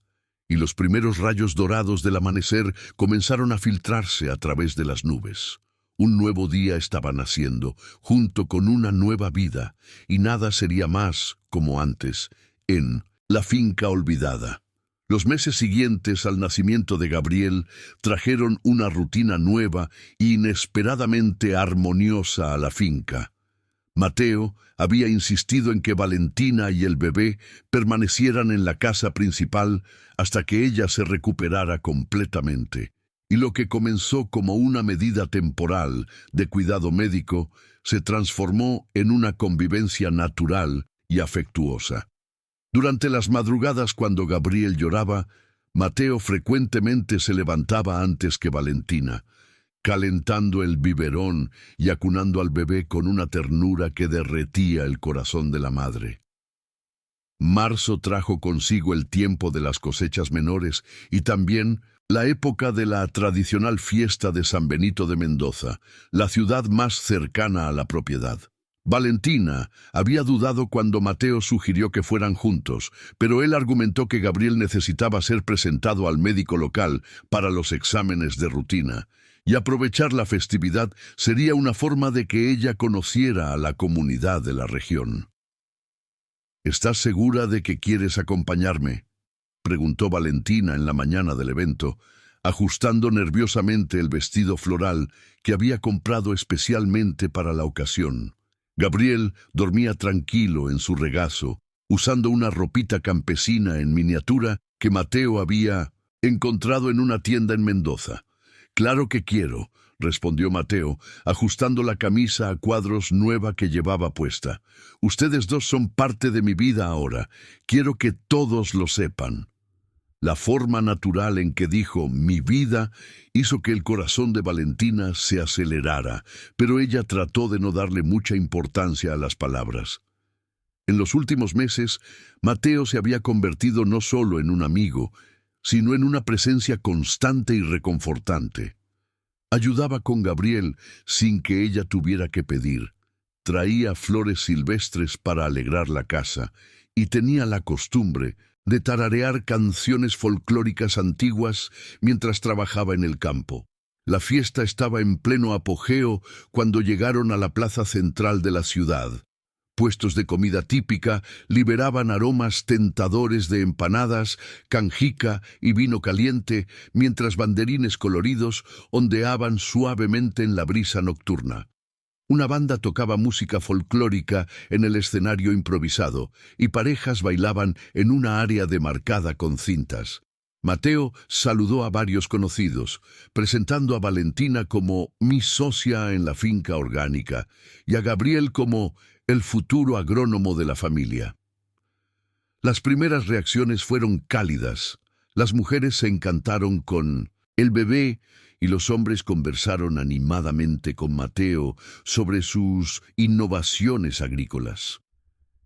S1: y los primeros rayos dorados del amanecer comenzaron a filtrarse a través de las nubes. Un nuevo día estaba naciendo, junto con una nueva vida, y nada sería más como antes, en la finca olvidada. Los meses siguientes al nacimiento de Gabriel trajeron una rutina nueva e inesperadamente armoniosa a la finca. Mateo había insistido en que Valentina y el bebé permanecieran en la casa principal hasta que ella se recuperara completamente. Y lo que comenzó como una medida temporal de cuidado médico se transformó en una convivencia natural y afectuosa. Durante las madrugadas cuando Gabriel lloraba, Mateo frecuentemente se levantaba antes que Valentina, calentando el biberón y acunando al bebé con una ternura que derretía el corazón de la madre. Marzo trajo consigo el tiempo de las cosechas menores y también la época de la tradicional fiesta de San Benito de Mendoza, la ciudad más cercana a la propiedad. Valentina había dudado cuando Mateo sugirió que fueran juntos, pero él argumentó que Gabriel necesitaba ser presentado al médico local para los exámenes de rutina, y aprovechar la festividad sería una forma de que ella conociera a la comunidad de la región. «¿Estás segura de que quieres acompañarme?», preguntó Valentina en la mañana del evento, ajustando nerviosamente el vestido floral que había comprado especialmente para la ocasión. Gabriel dormía tranquilo en su regazo, usando una ropita campesina en miniatura que Mateo había encontrado en una tienda en Mendoza. «Claro que quiero», respondió Mateo, ajustando la camisa a cuadros nueva que llevaba puesta. «Ustedes dos son parte de mi vida ahora. Quiero que todos lo sepan». La forma natural en que dijo «mi vida» hizo que el corazón de Valentina se acelerara, pero ella trató de no darle mucha importancia a las palabras. En los últimos meses, Mateo se había convertido no solo en un amigo, sino en una presencia constante y reconfortante. Ayudaba con Gabriel sin que ella tuviera que pedir. Traía flores silvestres para alegrar la casa y tenía la costumbre de tararear canciones folclóricas antiguas mientras trabajaba en el campo. La fiesta estaba en pleno apogeo cuando llegaron a la plaza central de la ciudad. Puestos de comida típica liberaban aromas tentadores de empanadas, canjica y vino caliente, mientras banderines coloridos ondeaban suavemente en la brisa nocturna. Una banda tocaba música folclórica en el escenario improvisado y parejas bailaban en una área demarcada con cintas. Mateo saludó a varios conocidos, presentando a Valentina como mi socia en la finca orgánica y a Gabriel como el futuro agrónomo de la familia. Las primeras reacciones fueron cálidas. Las mujeres se encantaron con el bebé y los hombres conversaron animadamente con Mateo sobre sus innovaciones agrícolas.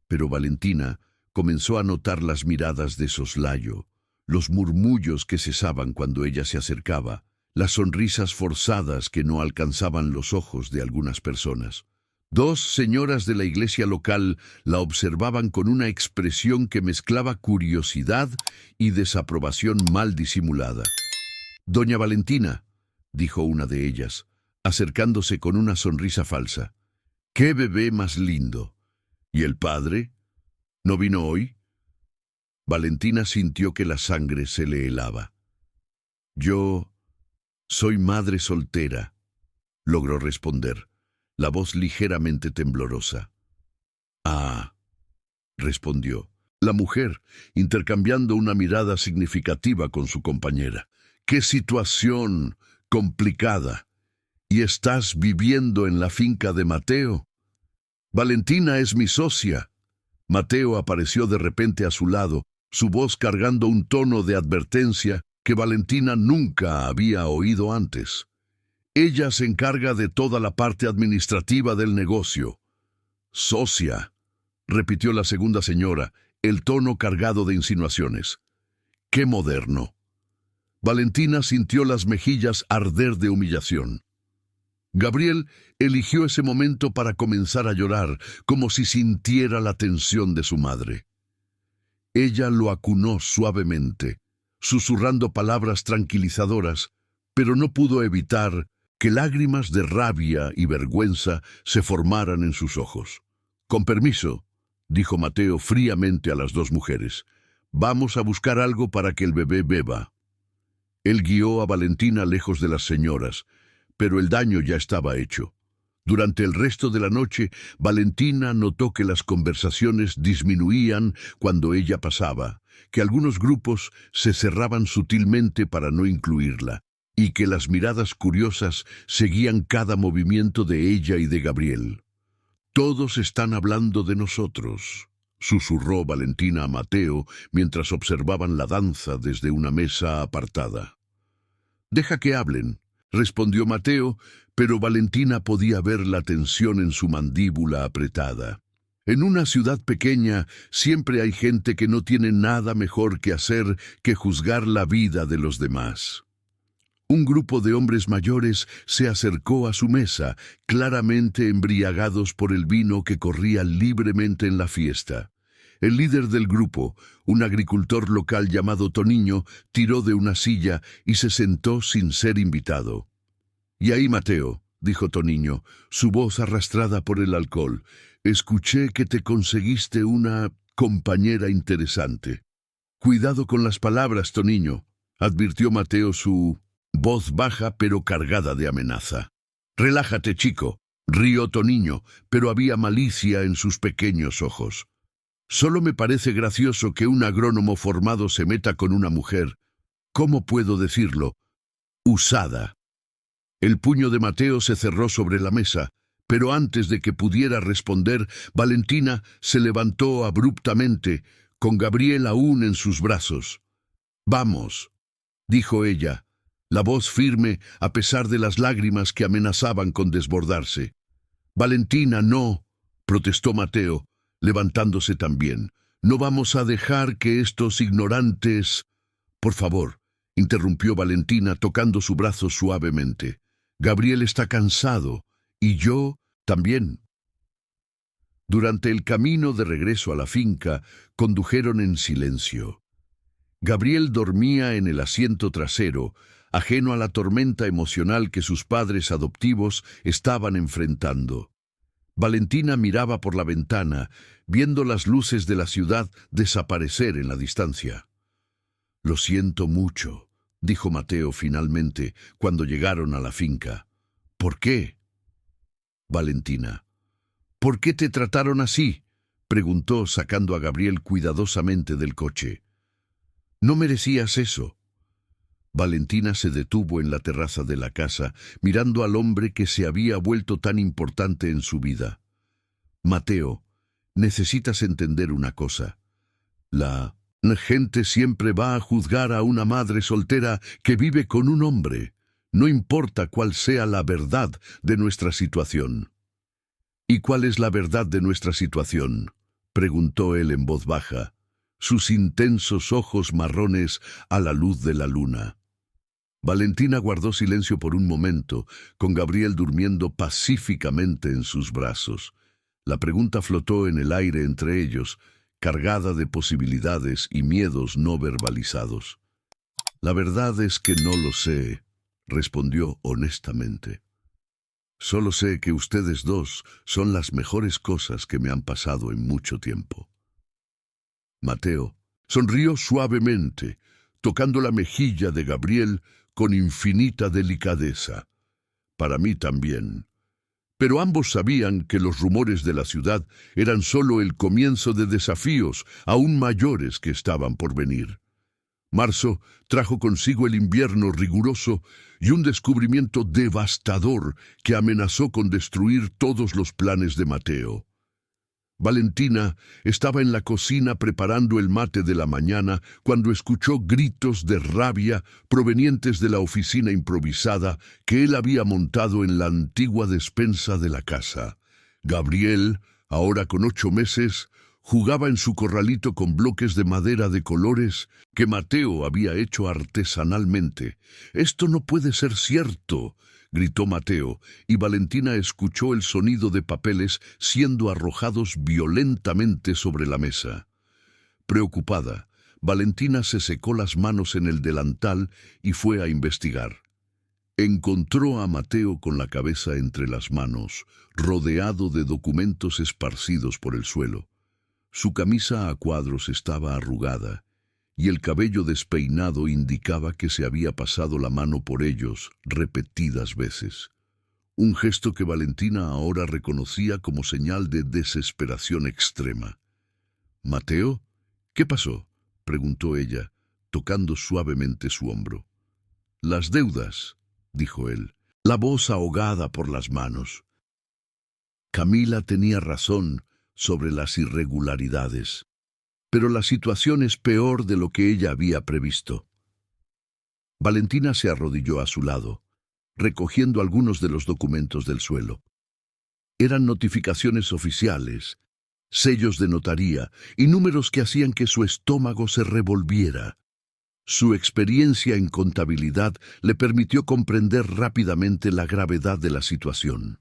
S1: Pero Valentina comenzó a notar las miradas de soslayo, los murmullos que cesaban cuando ella se acercaba, las sonrisas forzadas que no alcanzaban los ojos de algunas personas. Dos señoras de la iglesia local la observaban con una expresión que mezclaba curiosidad y desaprobación mal disimulada. «Doña Valentina», dijo una de ellas, acercándose con una sonrisa falsa, «¡qué bebé más lindo! ¿Y el padre? ¿No vino hoy?» Valentina sintió que la sangre se le helaba. «Yo soy madre soltera», logró responder, la voz ligeramente temblorosa. «Ah», respondió la mujer, intercambiando una mirada significativa con su compañera. «¡Qué situación complicada! ¿Y estás viviendo en la finca de Mateo?» «Valentina es mi socia». Mateo apareció de repente a su lado, su voz cargando un tono de advertencia que Valentina nunca había oído antes. «Ella se encarga de toda la parte administrativa del negocio». «Socia», repitió la segunda señora, el tono cargado de insinuaciones. «¡Qué moderno!». Valentina sintió las mejillas arder de humillación. Gabriel eligió ese momento para comenzar a llorar, como si sintiera la tensión de su madre. Ella lo acunó suavemente, susurrando palabras tranquilizadoras, pero no pudo evitar que lágrimas de rabia y vergüenza se formaran en sus ojos. «Con permiso», dijo Mateo fríamente a las dos mujeres, «vamos a buscar algo para que el bebé beba». Él guió a Valentina lejos de las señoras, pero el daño ya estaba hecho. Durante el resto de la noche, Valentina notó que las conversaciones disminuían cuando ella pasaba, que algunos grupos se cerraban sutilmente para no incluirla, y que las miradas curiosas seguían cada movimiento de ella y de Gabriel. «Todos están hablando de nosotros», susurró Valentina a Mateo mientras observaban la danza desde una mesa apartada. «Deja que hablen», respondió Mateo, pero Valentina podía ver la tensión en su mandíbula apretada. En una ciudad pequeña siempre hay gente que no tiene nada mejor que hacer que juzgar la vida de los demás. Un grupo de hombres mayores se acercó a su mesa, claramente embriagados por el vino que corría libremente en la fiesta. El líder del grupo, un agricultor local llamado Toniño, tiró de una silla y se sentó sin ser invitado. «Y ahí, Mateo», dijo Toniño, su voz arrastrada por el alcohol, «escuché que te conseguiste una compañera interesante». «Cuidado con las palabras, Toniño», advirtió Mateo, su voz baja pero cargada de amenaza. «Relájate, chico», rió Toniño, pero había malicia en sus pequeños ojos. «Solo me parece gracioso que un agrónomo formado se meta con una mujer, ¿cómo puedo decirlo?, usada». El puño de Mateo se cerró sobre la mesa, pero antes de que pudiera responder, Valentina se levantó abruptamente, con Gabriel aún en sus brazos. «Vamos», dijo ella, la voz firme a pesar de las lágrimas que amenazaban con desbordarse. «Valentina, no», protestó Mateo, levantándose también. «No vamos a dejar que estos ignorantes...» «Por favor», interrumpió Valentina tocando su brazo suavemente. «Gabriel está cansado, y yo también». Durante el camino de regreso a la finca, condujeron en silencio. Gabriel dormía en el asiento trasero, ajeno a la tormenta emocional que sus padres adoptivos estaban enfrentando. Valentina miraba por la ventana, viendo las luces de la ciudad desaparecer en la distancia. «Lo siento mucho», dijo Mateo finalmente, cuando llegaron a la finca. «¿Por qué?». «Valentina». «¿Por qué te trataron así?», preguntó sacando a Gabriel cuidadosamente del coche. «No merecías eso». Valentina se detuvo en la terraza de la casa, mirando al hombre que se había vuelto tan importante en su vida. «Mateo, necesitas entender una cosa. La La gente siempre va a juzgar a una madre soltera que vive con un hombre, no importa cuál sea la verdad de nuestra situación. ¿Y cuál es la verdad de nuestra situación?, preguntó él en voz baja, sus intensos ojos marrones a la luz de la luna. Valentina guardó silencio por un momento, con Gabriel durmiendo pacíficamente en sus brazos. La pregunta flotó en el aire entre ellos, cargada de posibilidades y miedos no verbalizados. La verdad es que no lo sé, respondió honestamente. Solo sé que ustedes dos son las mejores cosas que me han pasado en mucho tiempo. Mateo sonrió suavemente, tocando la mejilla de Gabriel con infinita delicadeza. Para mí también. Pero ambos sabían que los rumores de la ciudad eran solo el comienzo de desafíos aún mayores que estaban por venir. Marzo trajo consigo el invierno riguroso y un descubrimiento devastador que amenazó con destruir todos los planes de Mateo. Valentina estaba en la cocina preparando el mate de la mañana cuando escuchó gritos de rabia provenientes de la oficina improvisada que él había montado en la antigua despensa de la casa. Gabriel, ahora con 8 meses, jugaba en su corralito con bloques de madera de colores que Mateo había hecho artesanalmente. «¡Esto no puede ser cierto!», gritó Mateo, y Valentina escuchó el sonido de papeles siendo arrojados violentamente sobre la mesa. Preocupada, Valentina se secó las manos en el delantal y fue a investigar. Encontró a Mateo con la cabeza entre las manos, rodeado de documentos esparcidos por el suelo. Su camisa a cuadros estaba arrugada, y el cabello despeinado indicaba que se había pasado la mano por ellos repetidas veces. Un gesto que Valentina ahora reconocía como señal de desesperación extrema. «¿Mateo? ¿Qué pasó?», preguntó ella, tocando suavemente su hombro. «Las deudas», dijo él, la voz ahogada por las manos. Camila tenía razón sobre las irregularidades, pero la situación es peor de lo que ella había previsto. Valentina se arrodilló a su lado, recogiendo algunos de los documentos del suelo. Eran notificaciones oficiales, sellos de notaría y números que hacían que su estómago se revolviera. Su experiencia en contabilidad le permitió comprender rápidamente la gravedad de la situación.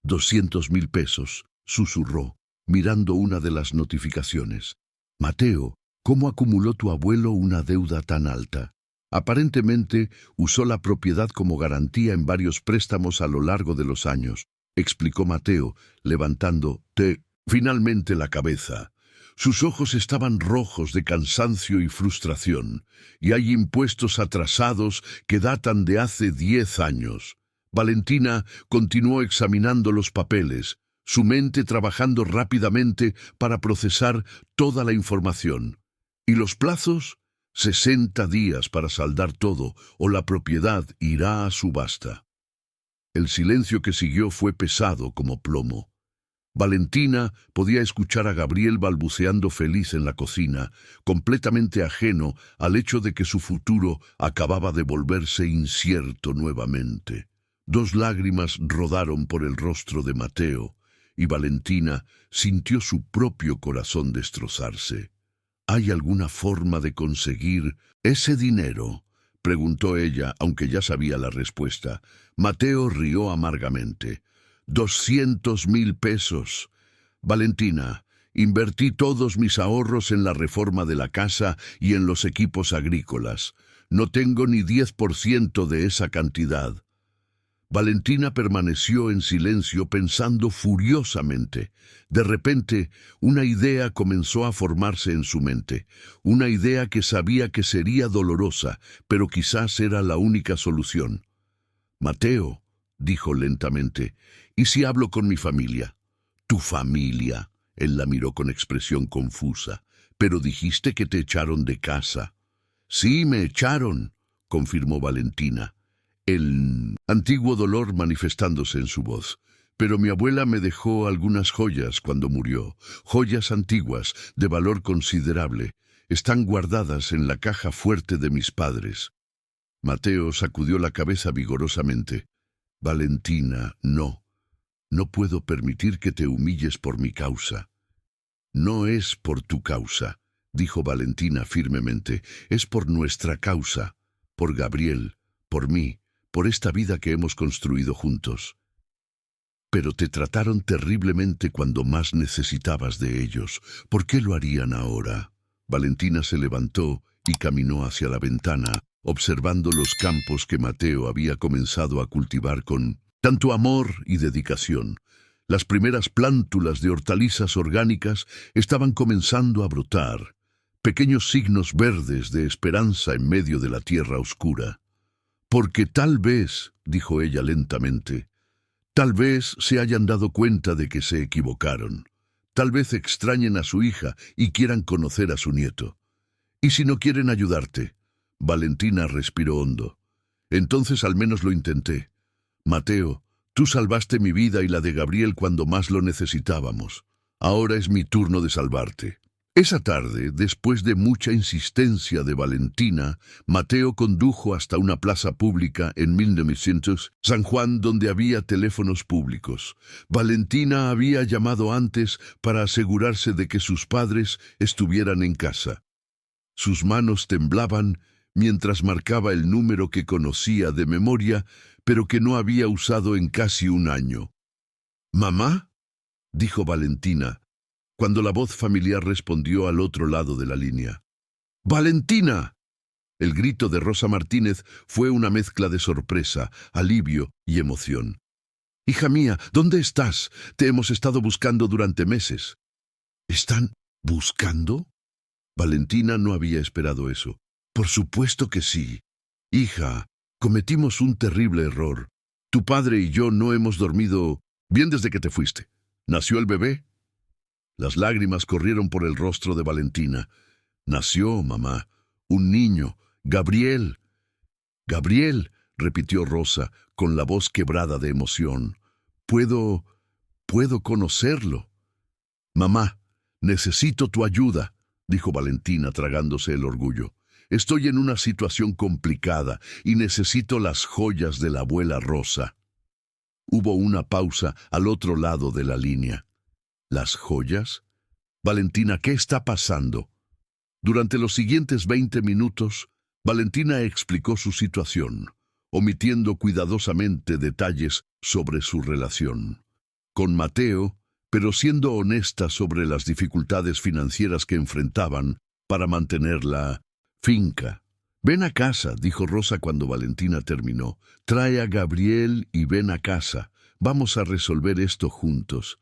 S1: 200,000 pesos, susurró, mirando una de las notificaciones. «Mateo, ¿cómo acumuló tu abuelo una deuda tan alta?». «Aparentemente usó la propiedad como garantía en varios préstamos a lo largo de los años», explicó Mateo, levantando finalmente la cabeza. Sus ojos estaban rojos de cansancio y frustración, y hay impuestos atrasados que datan de hace 10 años. Valentina continuó examinando los papeles, su mente trabajando rápidamente para procesar toda la información. ¿Y los plazos? 60 días para saldar todo, o la propiedad irá a subasta. El silencio que siguió fue pesado como plomo. Valentina podía escuchar a Gabriel balbuceando feliz en la cocina, completamente ajeno al hecho de que su futuro acababa de volverse incierto nuevamente. 2 lágrimas rodaron por el rostro de Mateo, y Valentina sintió su propio corazón destrozarse. «¿Hay alguna forma de conseguir ese dinero?», preguntó ella, aunque ya sabía la respuesta. Mateo rió amargamente. 200,000 pesos. Valentina, invertí todos mis ahorros en la reforma de la casa y en los equipos agrícolas. No tengo ni 10% de esa cantidad. Valentina permaneció en silencio pensando furiosamente. De repente, una idea comenzó a formarse en su mente. Una idea que sabía que sería dolorosa, pero quizás era la única solución. «Mateo», dijo lentamente, «¿y si hablo con mi familia?». «¿Tu familia?». Él la miró con expresión confusa. «Pero dijiste que te echaron de casa». «Sí, me echaron», confirmó Valentina, el antiguo dolor manifestándose en su voz. «Pero mi abuela me dejó algunas joyas cuando murió, joyas antiguas de valor considerable. Están guardadas en la caja fuerte de mis padres. Mateo sacudió la cabeza vigorosamente. Valentina, no. No puedo permitir que te humilles por mi causa. No es por tu causa, dijo Valentina firmemente. Es por nuestra causa, por Gabriel, por mí, por esta vida que hemos construido juntos. Pero te trataron terriblemente cuando más necesitabas de ellos. ¿Por qué lo harían ahora? Valentina se levantó y caminó hacia la ventana, observando los campos que Mateo había comenzado a cultivar con tanto amor y dedicación. Las primeras plántulas de hortalizas orgánicas estaban comenzando a brotar, pequeños signos verdes de esperanza en medio de la tierra oscura. Porque tal vez, dijo ella lentamente, tal vez se hayan dado cuenta de que se equivocaron. Tal vez extrañen a su hija y quieran conocer a su nieto. ¿Y si no quieren ayudarte? Valentina respiró hondo. Entonces al menos lo intenté. Mateo, tú salvaste mi vida y la de Gabriel cuando más lo necesitábamos. Ahora es mi turno de salvarte. Esa tarde, después de mucha insistencia de Valentina, Mateo condujo hasta una plaza pública en 1900, San Juan, donde había teléfonos públicos. Valentina había llamado antes para asegurarse de que sus padres estuvieran en casa. Sus manos temblaban mientras marcaba el número que conocía de memoria, pero que no había usado en casi un año. «¿Mamá?», dijo Valentina, cuando la voz familiar respondió al otro lado de la línea. «¡Valentina!». El grito de Rosa Martínez fue una mezcla de sorpresa, alivio y emoción. «Hija mía, ¿dónde estás? Te hemos estado buscando durante meses». «¿Están buscando?». Valentina no había esperado eso. «Por supuesto que sí. Hija, cometimos un terrible error. Tu padre y yo no hemos dormido bien desde que te fuiste. ¿Nació el bebé?». Las lágrimas corrieron por el rostro de Valentina. «Nació, mamá. Un niño. Gabriel». «Gabriel», repitió Rosa, con la voz quebrada de emoción. «Puedo conocerlo». «Mamá, necesito tu ayuda», dijo Valentina tragándose el orgullo. «Estoy en una situación complicada y necesito las joyas de la abuela Rosa». Hubo una pausa al otro lado de la línea. «¿Las joyas?». «Valentina, ¿qué está pasando?». Durante los siguientes 20 minutos, Valentina explicó su situación, omitiendo cuidadosamente detalles sobre su relación con Mateo, pero siendo honesta sobre las dificultades financieras que enfrentaban para mantener la finca. «Ven a casa», dijo Rosa cuando Valentina terminó. «Trae a Gabriel y ven a casa. Vamos a resolver esto juntos».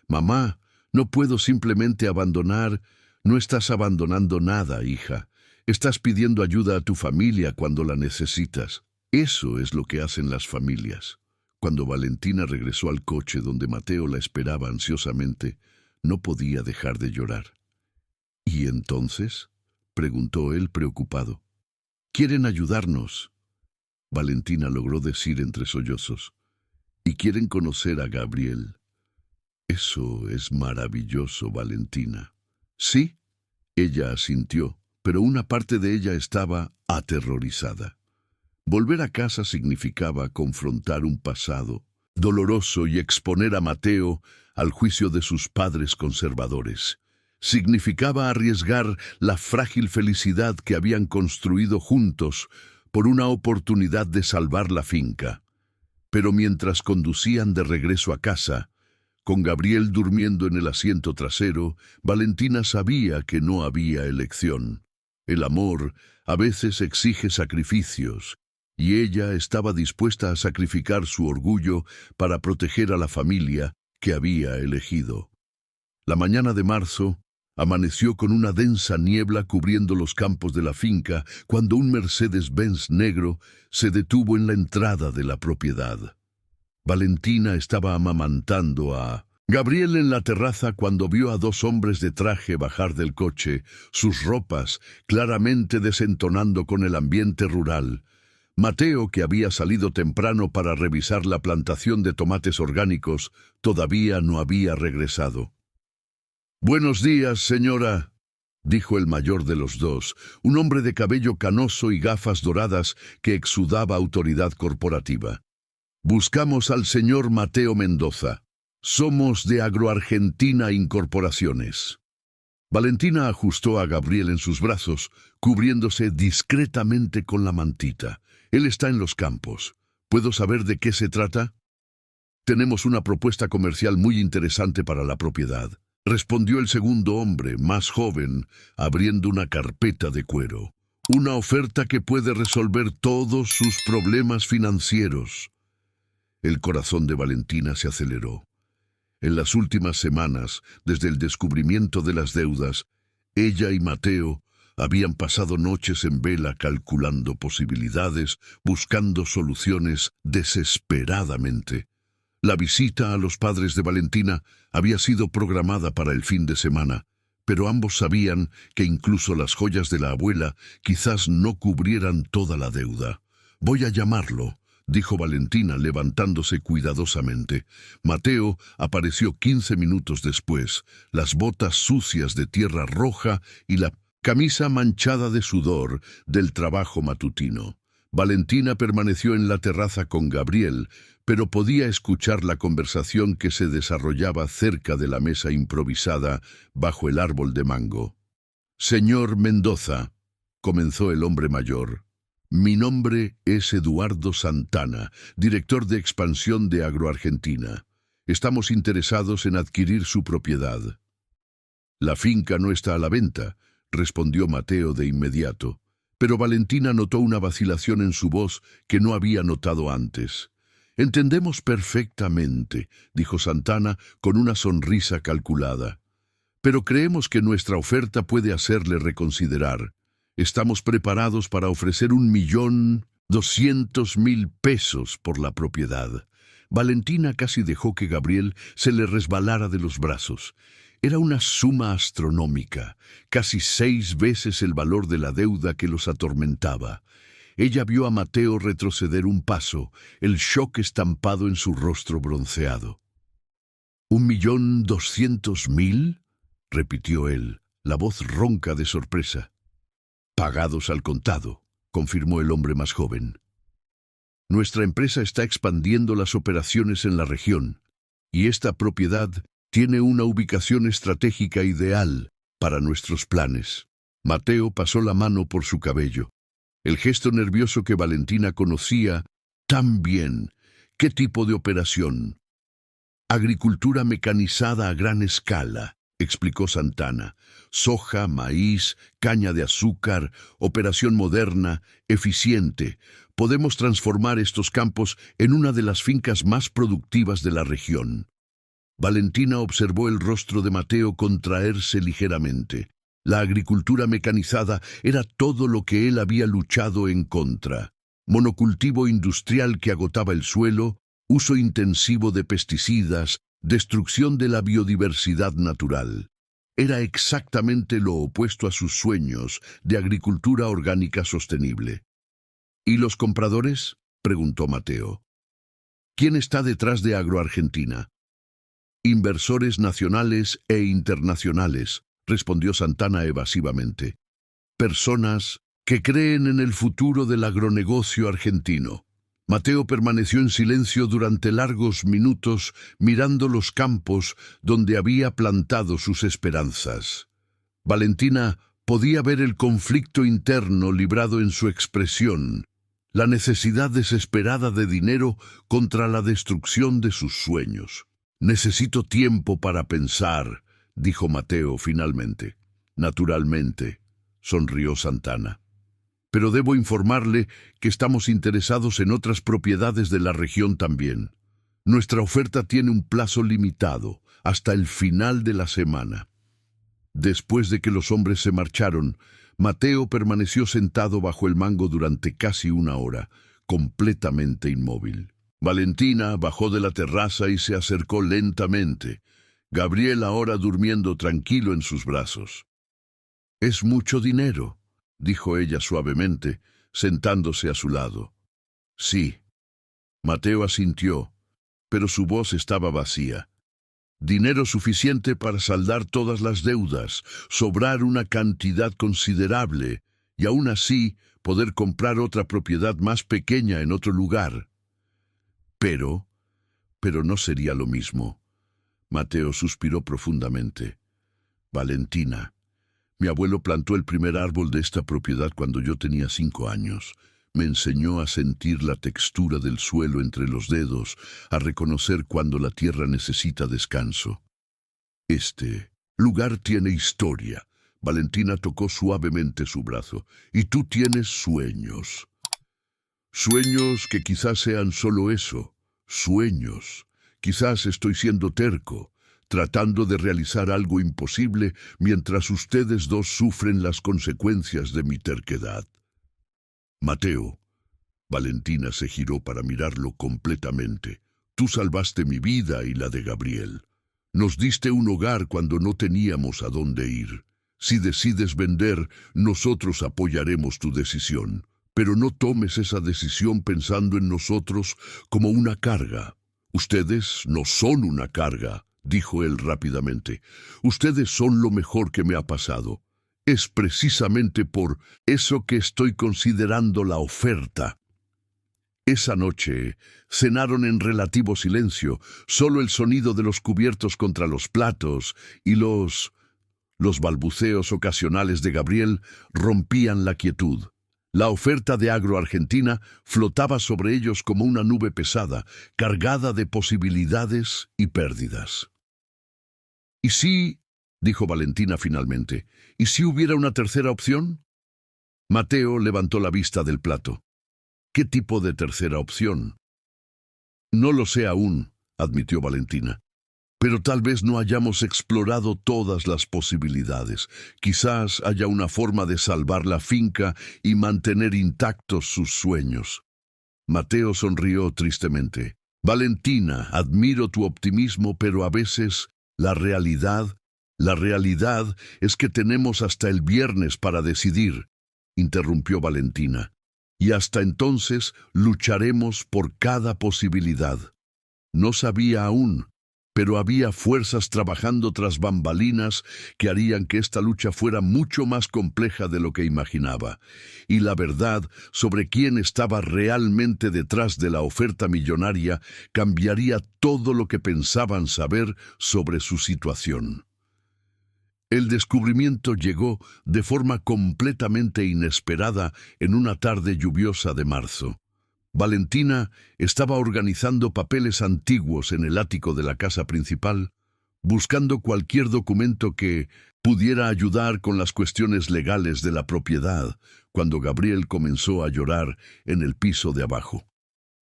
S1: «Mamá, no puedo simplemente abandonar». «No estás abandonando nada, hija. Estás pidiendo ayuda a tu familia cuando la necesitas. Eso es lo que hacen las familias». Cuando Valentina regresó al coche donde Mateo la esperaba ansiosamente, no podía dejar de llorar. «¿Y entonces?», preguntó él preocupado. «Quieren ayudarnos», Valentina logró decir entre sollozos. «Y quieren conocer a Gabriel». «Eso es maravilloso, Valentina». «Sí», ella asintió, pero una parte de ella estaba aterrorizada. Volver a casa significaba confrontar un pasado doloroso y exponer a Mateo al juicio de sus padres conservadores. Significaba arriesgar la frágil felicidad que habían construido juntos por una oportunidad de salvar la finca. Pero mientras conducían de regreso a casa, con Gabriel durmiendo en el asiento trasero, Valentina sabía que no había elección. El amor a veces exige sacrificios, y ella estaba dispuesta a sacrificar su orgullo para proteger a la familia que había elegido. La mañana de marzo amaneció con una densa niebla cubriendo los campos de la finca cuando un Mercedes-Benz negro se detuvo en la entrada de la propiedad. Valentina estaba amamantando a Gabriel en la terraza cuando vio a dos hombres de traje bajar del coche, sus ropas claramente desentonando con el ambiente rural. Mateo, que había salido temprano para revisar la plantación de tomates orgánicos, todavía no había regresado. «Buenos días, señora», dijo el mayor de los dos, un hombre de cabello canoso y gafas doradas que exudaba autoridad corporativa. Buscamos al señor Mateo Mendoza. Somos de Agroargentina Incorporaciones. Valentina ajustó a Gabriel en sus brazos, cubriéndose discretamente con la mantita. Él está en los campos. ¿Puedo saber de qué se trata? Tenemos una propuesta comercial muy interesante para la propiedad, respondió el segundo hombre, más joven, abriendo una carpeta de cuero. Una oferta que puede resolver todos sus problemas financieros. El corazón de Valentina se aceleró. En las últimas semanas, desde el descubrimiento de las deudas, ella y Mateo habían pasado noches en vela calculando posibilidades, buscando soluciones desesperadamente. La visita a los padres de Valentina había sido programada para el fin de semana, pero ambos sabían que incluso las joyas de la abuela quizás no cubrieran toda la deuda. «Voy a llamarlo», dijo Valentina levantándose cuidadosamente. Mateo apareció 15 minutos después, las botas sucias de tierra roja y la camisa manchada de sudor del trabajo matutino. Valentina permaneció en la terraza con Gabriel, pero podía escuchar la conversación que se desarrollaba cerca de la mesa improvisada bajo el árbol de mango. «Señor Mendoza», comenzó el hombre mayor, «mi nombre es Eduardo Santana, director de expansión de Agroargentina. Estamos interesados en adquirir su propiedad». «La finca no está a la venta», respondió Mateo de inmediato, pero Valentina notó una vacilación en su voz que no había notado antes. «Entendemos perfectamente», dijo Santana con una sonrisa calculada. «Pero creemos que nuestra oferta puede hacerle reconsiderar. Estamos preparados para ofrecer 1.200.000 pesos por la propiedad». Valentina casi dejó que Gabriel se le resbalara de los brazos. Era una suma astronómica, casi 6 veces el valor de la deuda que los atormentaba. Ella vio a Mateo retroceder un paso, el shock estampado en su rostro bronceado. «¿1.200.000?» repitió él, la voz ronca de sorpresa. «Pagados al contado», confirmó el hombre más joven. «Nuestra empresa está expandiendo las operaciones en la región, y esta propiedad tiene una ubicación estratégica ideal para nuestros planes». Mateo pasó la mano por su cabello. El gesto nervioso que Valentina conocía tan bien. ¿Qué tipo de operación? «Agricultura mecanizada a gran escala», explicó Santana. «Soja, maíz, caña de azúcar, operación moderna, eficiente. Podemos transformar estos campos en una de las fincas más productivas de la región». Valentina observó el rostro de Mateo contraerse ligeramente. La agricultura mecanizada era todo lo que él había luchado en contra. Monocultivo industrial que agotaba el suelo, uso intensivo de pesticidas, destrucción de la biodiversidad natural. Era exactamente lo opuesto a sus sueños de agricultura orgánica sostenible. «¿Y los compradores?», preguntó Mateo. «¿Quién está detrás de Agroargentina?» «Inversores nacionales e internacionales», respondió Santana evasivamente. «Personas que creen en el futuro del agronegocio argentino». Mateo permaneció en silencio durante largos minutos mirando los campos donde había plantado sus esperanzas. Valentina podía ver el conflicto interno librado en su expresión, la necesidad desesperada de dinero contra la destrucción de sus sueños. «Necesito tiempo para pensar», dijo Mateo finalmente. «Naturalmente», sonrió Santana. «Pero debo informarle que estamos interesados en otras propiedades de la región también. Nuestra oferta tiene un plazo limitado, hasta el final de la semana». Después de que los hombres se marcharon, Mateo permaneció sentado bajo el mango durante casi 1 hora, completamente inmóvil. Valentina bajó de la terraza y se acercó lentamente. Gabriel ahora durmiendo tranquilo en sus brazos. «Es mucho dinero», dijo ella suavemente, sentándose a su lado. «Sí». Mateo asintió, pero su voz estaba vacía. Dinero suficiente para saldar todas las deudas, sobrar una cantidad considerable y aún así poder comprar otra propiedad más pequeña en otro lugar. Pero no sería lo mismo. Mateo suspiró profundamente. Valentina, mi abuelo plantó el primer árbol de esta propiedad cuando yo tenía 5 años. Me enseñó a sentir la textura del suelo entre los dedos, a reconocer cuando la tierra necesita descanso. Este lugar tiene historia. Valentina tocó suavemente su brazo. Y tú tienes sueños. Sueños que quizás sean solo eso. Sueños. Quizás estoy siendo terco, tratando de realizar algo imposible mientras ustedes dos sufren las consecuencias de mi terquedad. Mateo. Valentina se giró para mirarlo completamente. Tú salvaste mi vida y la de Gabriel. Nos diste un hogar cuando no teníamos a dónde ir. Si decides vender, nosotros apoyaremos tu decisión. Pero no tomes esa decisión pensando en nosotros como una carga. Ustedes no son una carga, dijo él rápidamente. Ustedes son lo mejor que me ha pasado. Es precisamente por eso que estoy considerando la oferta. Esa noche cenaron en relativo silencio, solo el sonido de los cubiertos contra los platos y los balbuceos ocasionales de Gabriel rompían la quietud. La oferta de Agro Argentina flotaba sobre ellos como una nube pesada, cargada de posibilidades y pérdidas. ¿Y si, dijo Valentina finalmente, ¿y si hubiera una tercera opción? Mateo levantó la vista del plato. ¿Qué tipo de tercera opción? No lo sé aún, admitió Valentina. Pero tal vez no hayamos explorado todas las posibilidades. Quizás haya una forma de salvar la finca y mantener intactos sus sueños. Mateo sonrió tristemente. Valentina, admiro tu optimismo, pero a veces la realidad es que tenemos hasta el viernes para decidir, interrumpió Valentina. Y hasta entonces lucharemos por cada posibilidad. No sabía aún, pero había fuerzas trabajando tras bambalinas que harían que esta lucha fuera mucho más compleja de lo que imaginaba. Y la verdad sobre quién estaba realmente detrás de la oferta millonaria cambiaría todo lo que pensaban saber sobre su situación. El descubrimiento llegó de forma completamente inesperada en una tarde lluviosa de marzo. Valentina estaba organizando papeles antiguos en el ático de la casa principal, buscando cualquier documento que pudiera ayudar con las cuestiones legales de la propiedad, cuando Gabriel comenzó a llorar en el piso de abajo.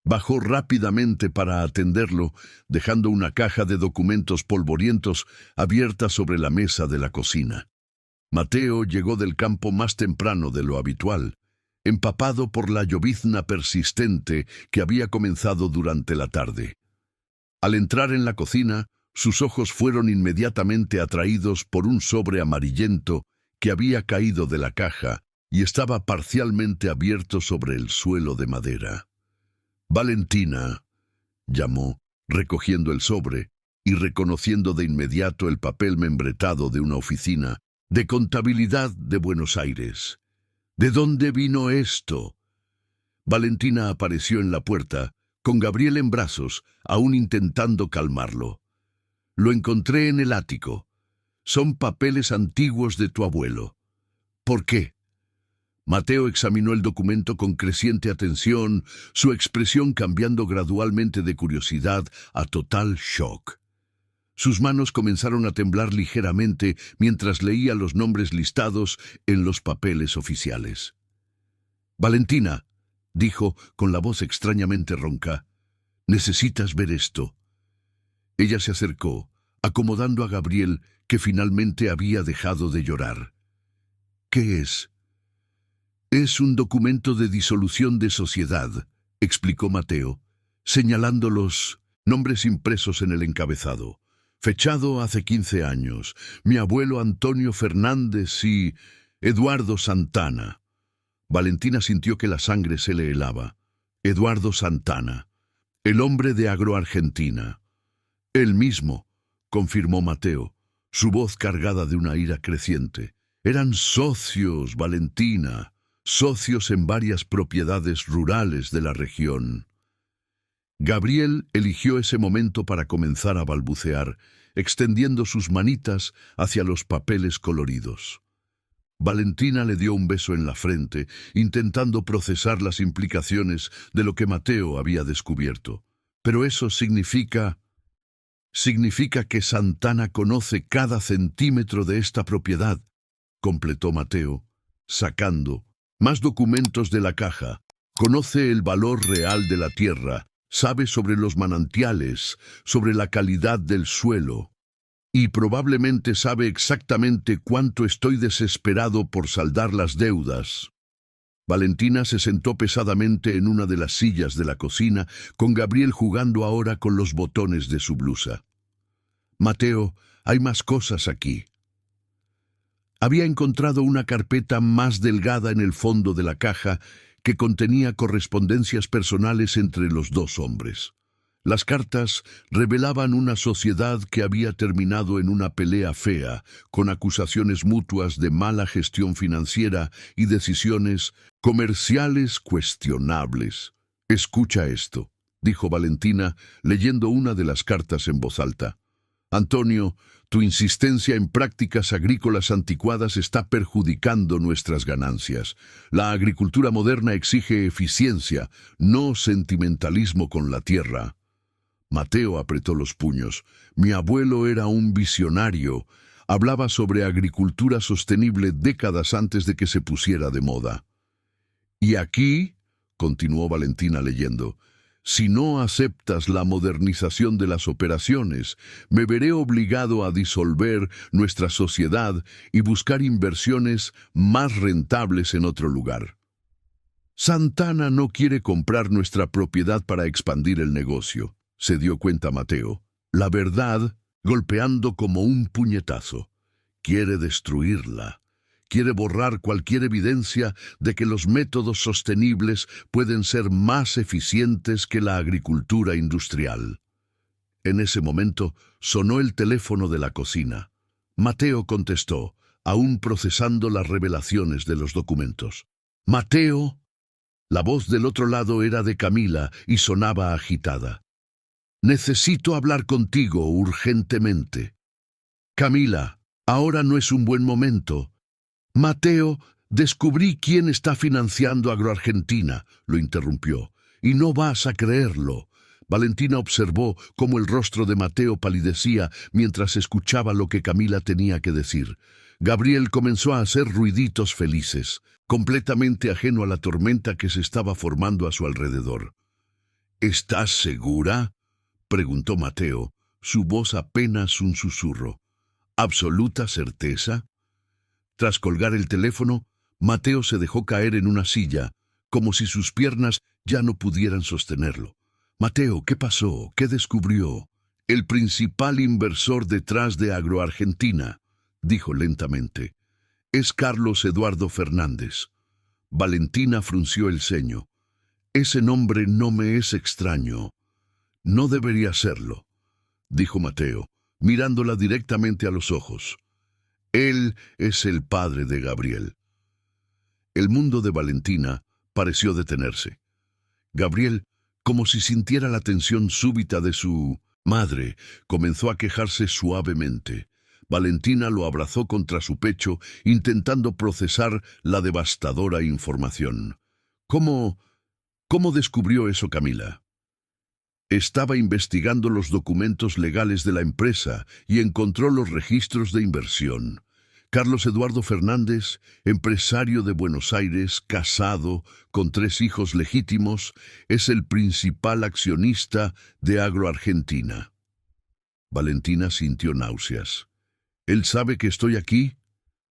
S1: Bajó rápidamente para atenderlo, dejando una caja de documentos polvorientos abierta sobre la mesa de la cocina. Mateo llegó del campo más temprano de lo habitual, empapado por la llovizna persistente que había comenzado durante la tarde. Al entrar en la cocina, sus ojos fueron inmediatamente atraídos por un sobre amarillento que había caído de la caja y estaba parcialmente abierto sobre el suelo de madera. Valentina, llamó, recogiendo el sobre y reconociendo de inmediato el papel membretado de una oficina de contabilidad de Buenos Aires. ¿De dónde vino esto? Valentina apareció en la puerta, con Gabriel en brazos, aún intentando calmarlo. Lo encontré en el ático. Son papeles antiguos de tu abuelo. ¿Por qué? Mateo examinó el documento con creciente atención, su expresión cambiando gradualmente de curiosidad a total shock. Sus manos comenzaron a temblar ligeramente mientras leía los nombres listados en los papeles oficiales. Valentina, dijo con la voz extrañamente ronca, necesitas ver esto. Ella se acercó, acomodando a Gabriel, que finalmente había dejado de llorar. ¿Qué es? Es un documento de disolución de sociedad, explicó Mateo, señalando los nombres impresos en el encabezado. Fechado hace 15 años, mi abuelo Antonio Fernández y Eduardo Santana. Valentina sintió que la sangre se le helaba. Eduardo Santana, el hombre de Agro Argentina. Él mismo, confirmó Mateo, su voz cargada de una ira creciente. Eran socios, Valentina, socios en varias propiedades rurales de la región. Gabriel eligió ese momento para comenzar a balbucear, extendiendo sus manitas hacia los papeles coloridos. Valentina le dio un beso en la frente, intentando procesar las implicaciones de lo que Mateo había descubierto. Pero eso significa que Santana conoce cada centímetro de esta propiedad, completó Mateo, sacando más documentos de la caja. Conoce el valor real de la tierra, sabe sobre los manantiales, sobre la calidad del suelo, y probablemente sabe exactamente cuánto estoy desesperado por saldar las deudas. Valentina se sentó pesadamente en una de las sillas de la cocina, con Gabriel jugando ahora con los botones de su blusa. Mateo, hay más cosas aquí. Había encontrado una carpeta más delgada en el fondo de la caja que contenía correspondencias personales entre los dos hombres. Las cartas revelaban una sociedad que había terminado en una pelea fea, con acusaciones mutuas de mala gestión financiera y decisiones comerciales cuestionables. «Escucha esto», dijo Valentina, leyendo una de las cartas en voz alta. «Antonio, tu insistencia en prácticas agrícolas anticuadas está perjudicando nuestras ganancias. La agricultura moderna exige eficiencia, no sentimentalismo con la tierra». Mateo apretó los puños. Mi abuelo era un visionario. Hablaba sobre agricultura sostenible décadas antes de que se pusiera de moda. «Y aquí», continuó Valentina leyendo, «si no aceptas la modernización de las operaciones, me veré obligado a disolver nuestra sociedad y buscar inversiones más rentables en otro lugar. Santana no quiere comprar nuestra propiedad para expandir el negocio», se dio cuenta Mateo. La verdad, golpeando como un puñetazo. Quiere destruirla. Quiere borrar cualquier evidencia de que los métodos sostenibles pueden ser más eficientes que la agricultura industrial. En ese momento sonó el teléfono de la cocina. Mateo contestó, aún procesando las revelaciones de los documentos. «Mateo». La voz del otro lado era de Camila y sonaba agitada. «Necesito hablar contigo urgentemente». «Camila, ahora no es un buen momento». «Mateo, descubrí quién está financiando Agroargentina», lo interrumpió, «y no vas a creerlo». Valentina observó cómo el rostro de Mateo palidecía mientras escuchaba lo que Camila tenía que decir. Gabriel comenzó a hacer ruiditos felices, completamente ajeno a la tormenta que se estaba formando a su alrededor. «¿Estás segura?», preguntó Mateo, su voz apenas un susurro. «¿Absoluta certeza?». Tras colgar el teléfono, Mateo se dejó caer en una silla, como si sus piernas ya no pudieran sostenerlo. «Mateo, ¿qué pasó? ¿Qué descubrió?». «El principal inversor detrás de Agroargentina», dijo lentamente, «es Carlos Eduardo Fernández». Valentina frunció el ceño. «Ese nombre no me es extraño». «No debería serlo», dijo Mateo, mirándola directamente a los ojos. «Él es el padre de Gabriel». El mundo de Valentina pareció detenerse. Gabriel, como si sintiera la tensión súbita de su madre, comenzó a quejarse suavemente. Valentina lo abrazó contra su pecho, intentando procesar la devastadora información. ¿Cómo descubrió eso Camila?» «Estaba investigando los documentos legales de la empresa y encontró los registros de inversión. Carlos Eduardo Fernández, empresario de Buenos Aires, casado, con 3 hijos legítimos, es el principal accionista de Agroargentina». Valentina sintió náuseas. «¿Él sabe que estoy aquí?».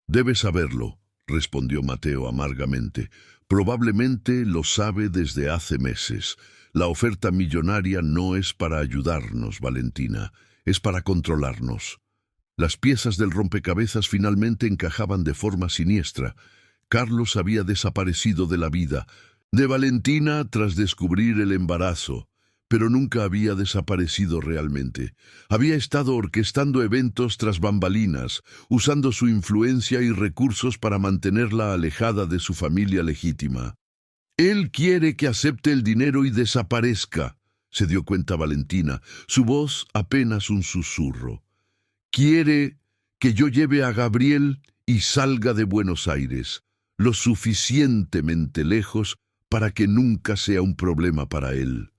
S1: «Debe saberlo», respondió Mateo amargamente. «Probablemente lo sabe desde hace meses. La oferta millonaria no es para ayudarnos, Valentina, es para controlarnos». Las piezas del rompecabezas finalmente encajaban de forma siniestra. Carlos había desaparecido de la vida de Valentina tras descubrir el embarazo. pero nunca había desaparecido realmente. Había estado orquestando eventos tras bambalinas, usando su influencia y recursos para mantenerla alejada de su familia legítima. Él quiere que acepte el dinero y desaparezca, se dio cuenta Valentina, su voz apenas un susurro. Quiere que yo lleve a Gabriel y salga de Buenos Aires, lo suficientemente lejos para que nunca sea un problema para él.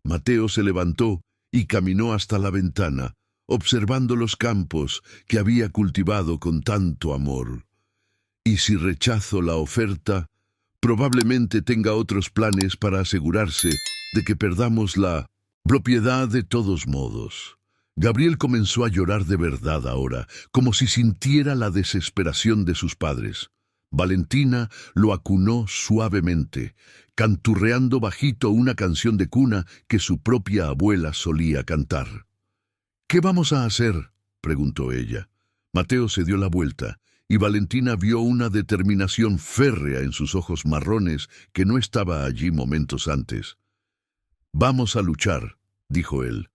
S1: Mateo se levantó y caminó hasta la ventana, observando los campos que había cultivado con tanto amor. Y si rechazo la oferta, probablemente tenga otros planes para asegurarse de que perdamos la propiedad de todos modos. Gabriel comenzó a llorar de verdad ahora, como si sintiera la desesperación de sus padres. Valentina lo acunó suavemente, canturreando bajito una canción de cuna que su propia abuela solía cantar. «¿Qué vamos a hacer?», preguntó ella. Mateo se dio la vuelta, y Valentina vio una determinación férrea en sus ojos marrones que no estaba allí momentos antes. «Vamos a luchar», dijo él.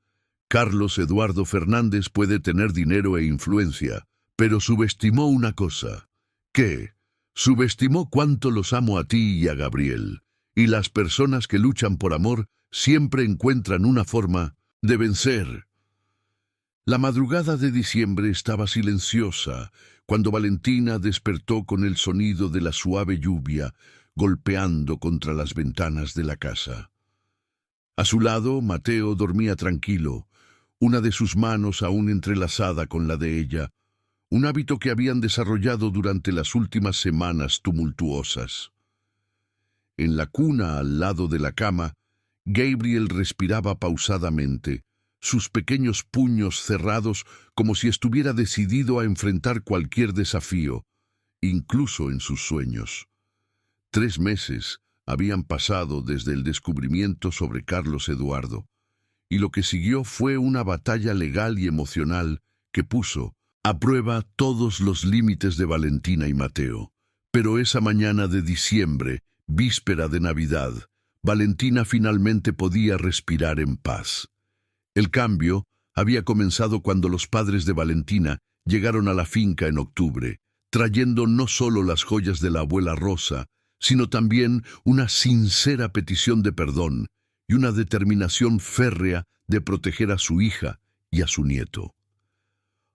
S1: «Carlos Eduardo Fernández puede tener dinero e influencia, pero subestimó una cosa». «¿Qué?». «Subestimó cuánto los amo a ti y a Gabriel, y las personas que luchan por amor siempre encuentran una forma de vencer». La madrugada de diciembre estaba silenciosa cuando Valentina despertó con el sonido de la suave lluvia golpeando contra las ventanas de la casa. A su lado, Mateo dormía tranquilo, una de sus manos aún entrelazada con la de ella, un hábito que habían desarrollado durante las últimas semanas tumultuosas. En la cuna al lado de la cama, Gabriel respiraba pausadamente, sus pequeños puños cerrados como si estuviera decidido a enfrentar cualquier desafío, incluso en sus sueños. 3 meses habían pasado desde el descubrimiento sobre Carlos Eduardo, y lo que siguió fue una batalla legal y emocional que puso a prueba todos los límites de Valentina y Mateo. Pero esa mañana de diciembre, víspera de Navidad, Valentina finalmente podía respirar en paz. El cambio había comenzado cuando los padres de Valentina llegaron a la finca en octubre, trayendo no solo las joyas de la abuela Rosa, sino también una sincera petición de perdón y una determinación férrea de proteger a su hija y a su nieto.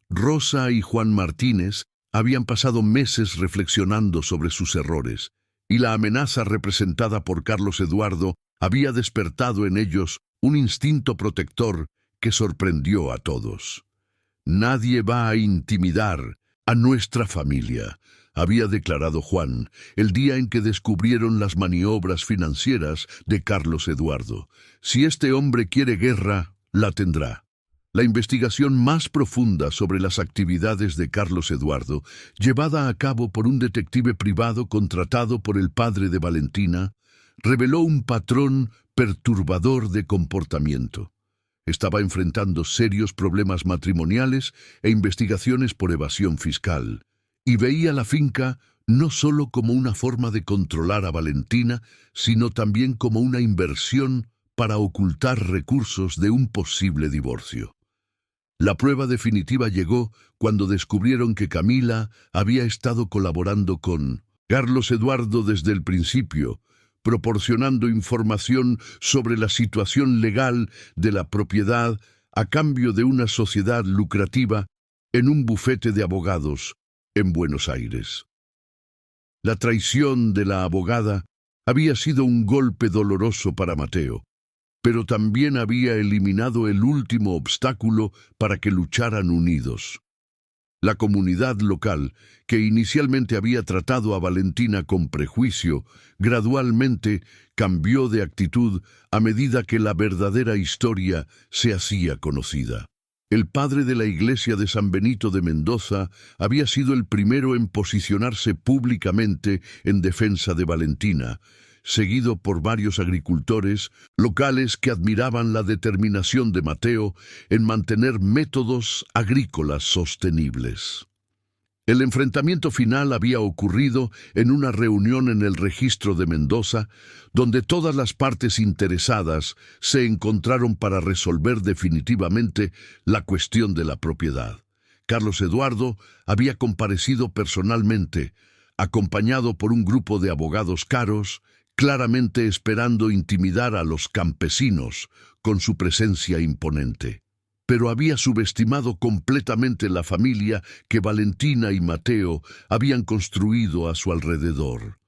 S1: Rosa y Juan Martínez habían pasado meses reflexionando sobre sus errores, y la amenaza representada por Carlos Eduardo había despertado en ellos un instinto protector que sorprendió a todos. «Nadie va a intimidar a nuestra familia», había declarado Juan, el día en que descubrieron las maniobras financieras de Carlos Eduardo. «Si este hombre quiere guerra, la tendrá». La investigación más profunda sobre las actividades de Carlos Eduardo, llevada a cabo por un detective privado contratado por el padre de Valentina, reveló un patrón perturbador de comportamiento. Estaba enfrentando serios problemas matrimoniales e investigaciones por evasión fiscal, y veía la finca no solo como una forma de controlar a Valentina, sino también como una inversión para ocultar recursos de un posible divorcio. La prueba definitiva llegó cuando descubrieron que Camila había estado colaborando con Carlos Eduardo desde el principio, proporcionando información sobre la situación legal de la propiedad a cambio de una sociedad lucrativa en un bufete de abogados en Buenos Aires. La traición de la abogada había sido un golpe doloroso para Mateo, pero también había eliminado el último obstáculo para que lucharan unidos. La comunidad local, que inicialmente había tratado a Valentina con prejuicio, gradualmente cambió de actitud a medida que la verdadera historia se hacía conocida. El padre de la iglesia de San Benito de Mendoza había sido el primero en posicionarse públicamente en defensa de Valentina, seguido por varios agricultores locales que admiraban la determinación de Mateo en mantener métodos agrícolas sostenibles. El enfrentamiento final había ocurrido en una reunión en el registro de Mendoza, donde todas las partes interesadas se encontraron para resolver definitivamente la cuestión de la propiedad. Carlos Eduardo había comparecido personalmente, acompañado por un grupo de abogados caros, claramente esperando intimidar a los campesinos con su presencia imponente. Pero había subestimado completamente la familia que Valentina y Mateo habían construido a su alrededor.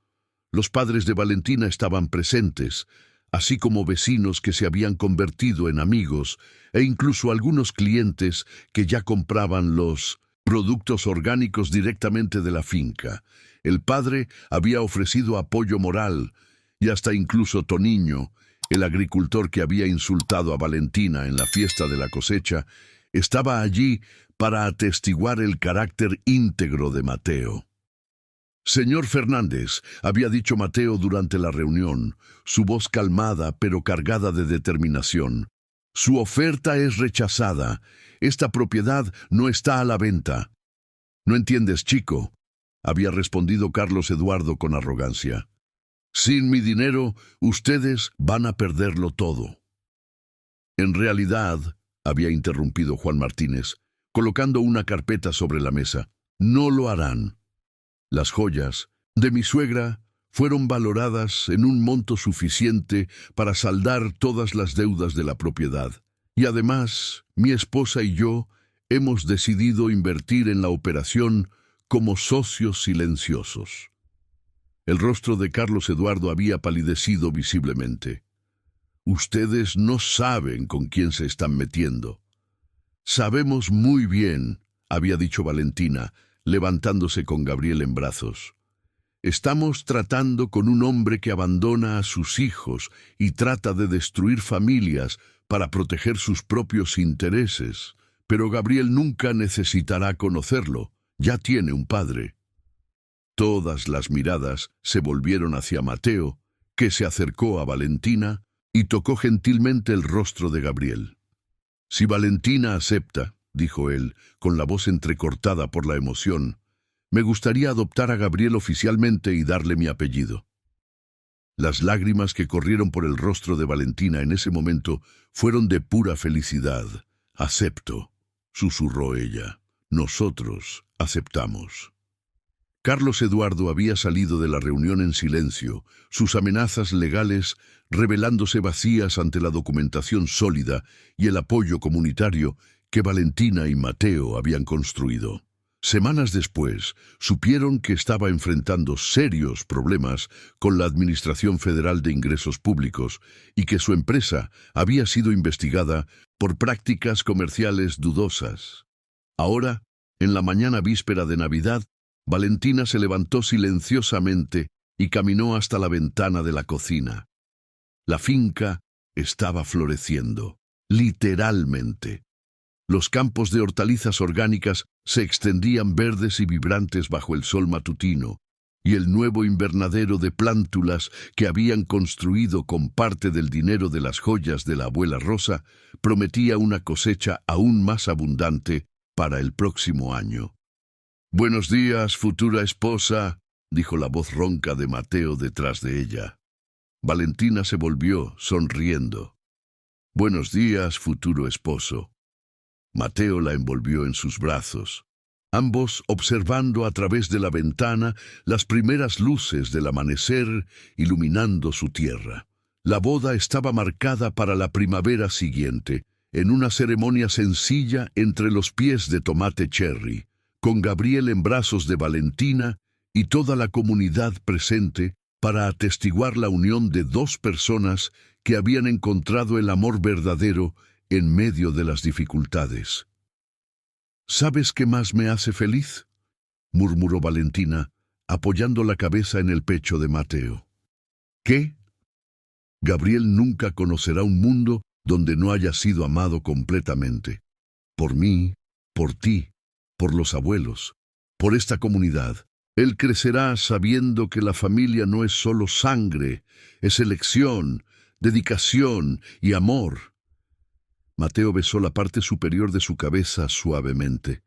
S1: Los padres de Valentina estaban presentes, así como vecinos que se habían convertido en amigos e incluso algunos clientes que ya compraban los productos orgánicos directamente de la finca. El padre había ofrecido apoyo moral y hasta incluso Toniño, el agricultor que había insultado a Valentina en la fiesta de la cosecha, estaba allí para atestiguar el carácter íntegro de Mateo. «Señor Fernández», había dicho Mateo durante la reunión, su voz calmada pero cargada de determinación, «su oferta es rechazada. Esta propiedad no está a la venta». «No entiendes, chico», había respondido Carlos Eduardo con arrogancia. «Sin mi dinero, ustedes van a perderlo todo». «En realidad», había interrumpido Juan Martínez, colocando una carpeta sobre la mesa, «no lo harán. Las joyas de mi suegra fueron valoradas en un monto suficiente para saldar todas las deudas de la propiedad. Y además, mi esposa y yo hemos decidido invertir en la operación como socios silenciosos». El rostro de Carlos Eduardo había palidecido visiblemente. «Ustedes no saben con quién se están metiendo». «Sabemos muy bien», había dicho Valentina, levantándose con Gabriel en brazos. «Estamos tratando con un hombre que abandona a sus hijos y trata de destruir familias para proteger sus propios intereses. Pero Gabriel nunca necesitará conocerlo. Ya tiene un padre». Todas las miradas se volvieron hacia Mateo, que se acercó a Valentina y tocó gentilmente el rostro de Gabriel. «Si Valentina acepta», dijo él, con la voz entrecortada por la emoción, «me gustaría adoptar a Gabriel oficialmente y darle mi apellido». Las lágrimas que corrieron por el rostro de Valentina en ese momento fueron de pura felicidad. «Acepto», susurró ella. «Nosotros aceptamos». Carlos Eduardo había salido de la reunión en silencio, sus amenazas legales revelándose vacías ante la documentación sólida y el apoyo comunitario que Valentina y Mateo habían construido. Semanas después, supieron que estaba enfrentando serios problemas con la Administración Federal de Ingresos Públicos y que su empresa había sido investigada por prácticas comerciales dudosas. Ahora, en la mañana víspera de Navidad, Valentina se levantó silenciosamente y caminó hasta la ventana de la cocina. La finca estaba floreciendo, literalmente. Los campos de hortalizas orgánicas se extendían verdes y vibrantes bajo el sol matutino, y el nuevo invernadero de plántulas que habían construido con parte del dinero de las joyas de la abuela Rosa prometía una cosecha aún más abundante para el próximo año. «Buenos días, futura esposa», dijo la voz ronca de Mateo detrás de ella. Valentina se volvió, sonriendo. «Buenos días, futuro esposo». Mateo la envolvió en sus brazos, ambos observando a través de la ventana las primeras luces del amanecer iluminando su tierra. La boda estaba marcada para la primavera siguiente, en una ceremonia sencilla entre los pies de tomate cherry, con Gabriel en brazos de Valentina y toda la comunidad presente para atestiguar la unión de dos personas que habían encontrado el amor verdadero en medio de las dificultades. «¿Sabes qué más me hace feliz?», murmuró Valentina, apoyando la cabeza en el pecho de Mateo. «¿Qué?». «Gabriel nunca conocerá un mundo donde no haya sido amado completamente. Por mí, por ti, por los abuelos, por esta comunidad. Él crecerá sabiendo que la familia no es solo sangre, es elección, dedicación y amor». Mateo besó la parte superior de su cabeza suavemente.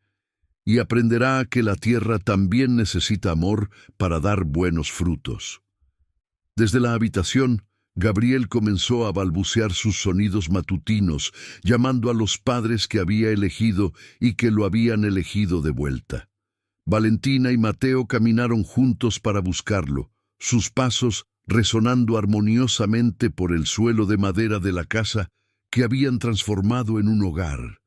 S1: y aprenderá que la tierra también necesita amor para dar buenos frutos. Desde la habitación, Gabriel comenzó a balbucear sus sonidos matutinos, llamando a los padres que había elegido y que lo habían elegido de vuelta. Valentina y Mateo caminaron juntos para buscarlo, sus pasos resonando armoniosamente por el suelo de madera de la casa que habían transformado en un hogar.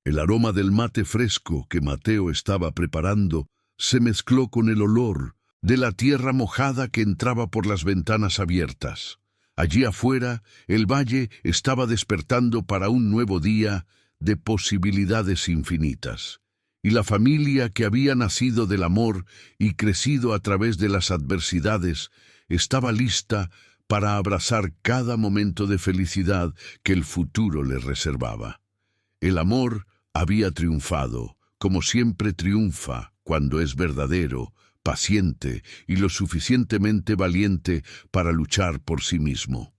S1: El aroma del mate fresco que Mateo estaba preparando se mezcló con el olor de la tierra mojada que entraba por las ventanas abiertas. Allí afuera, el valle estaba despertando para un nuevo día de posibilidades infinitas. Y la familia que había nacido del amor y crecido a través de las adversidades estaba lista para abrazar cada momento de felicidad que el futuro le reservaba. El amor había triunfado, como siempre triunfa cuando es verdadero, paciente y lo suficientemente valiente para luchar por sí mismo.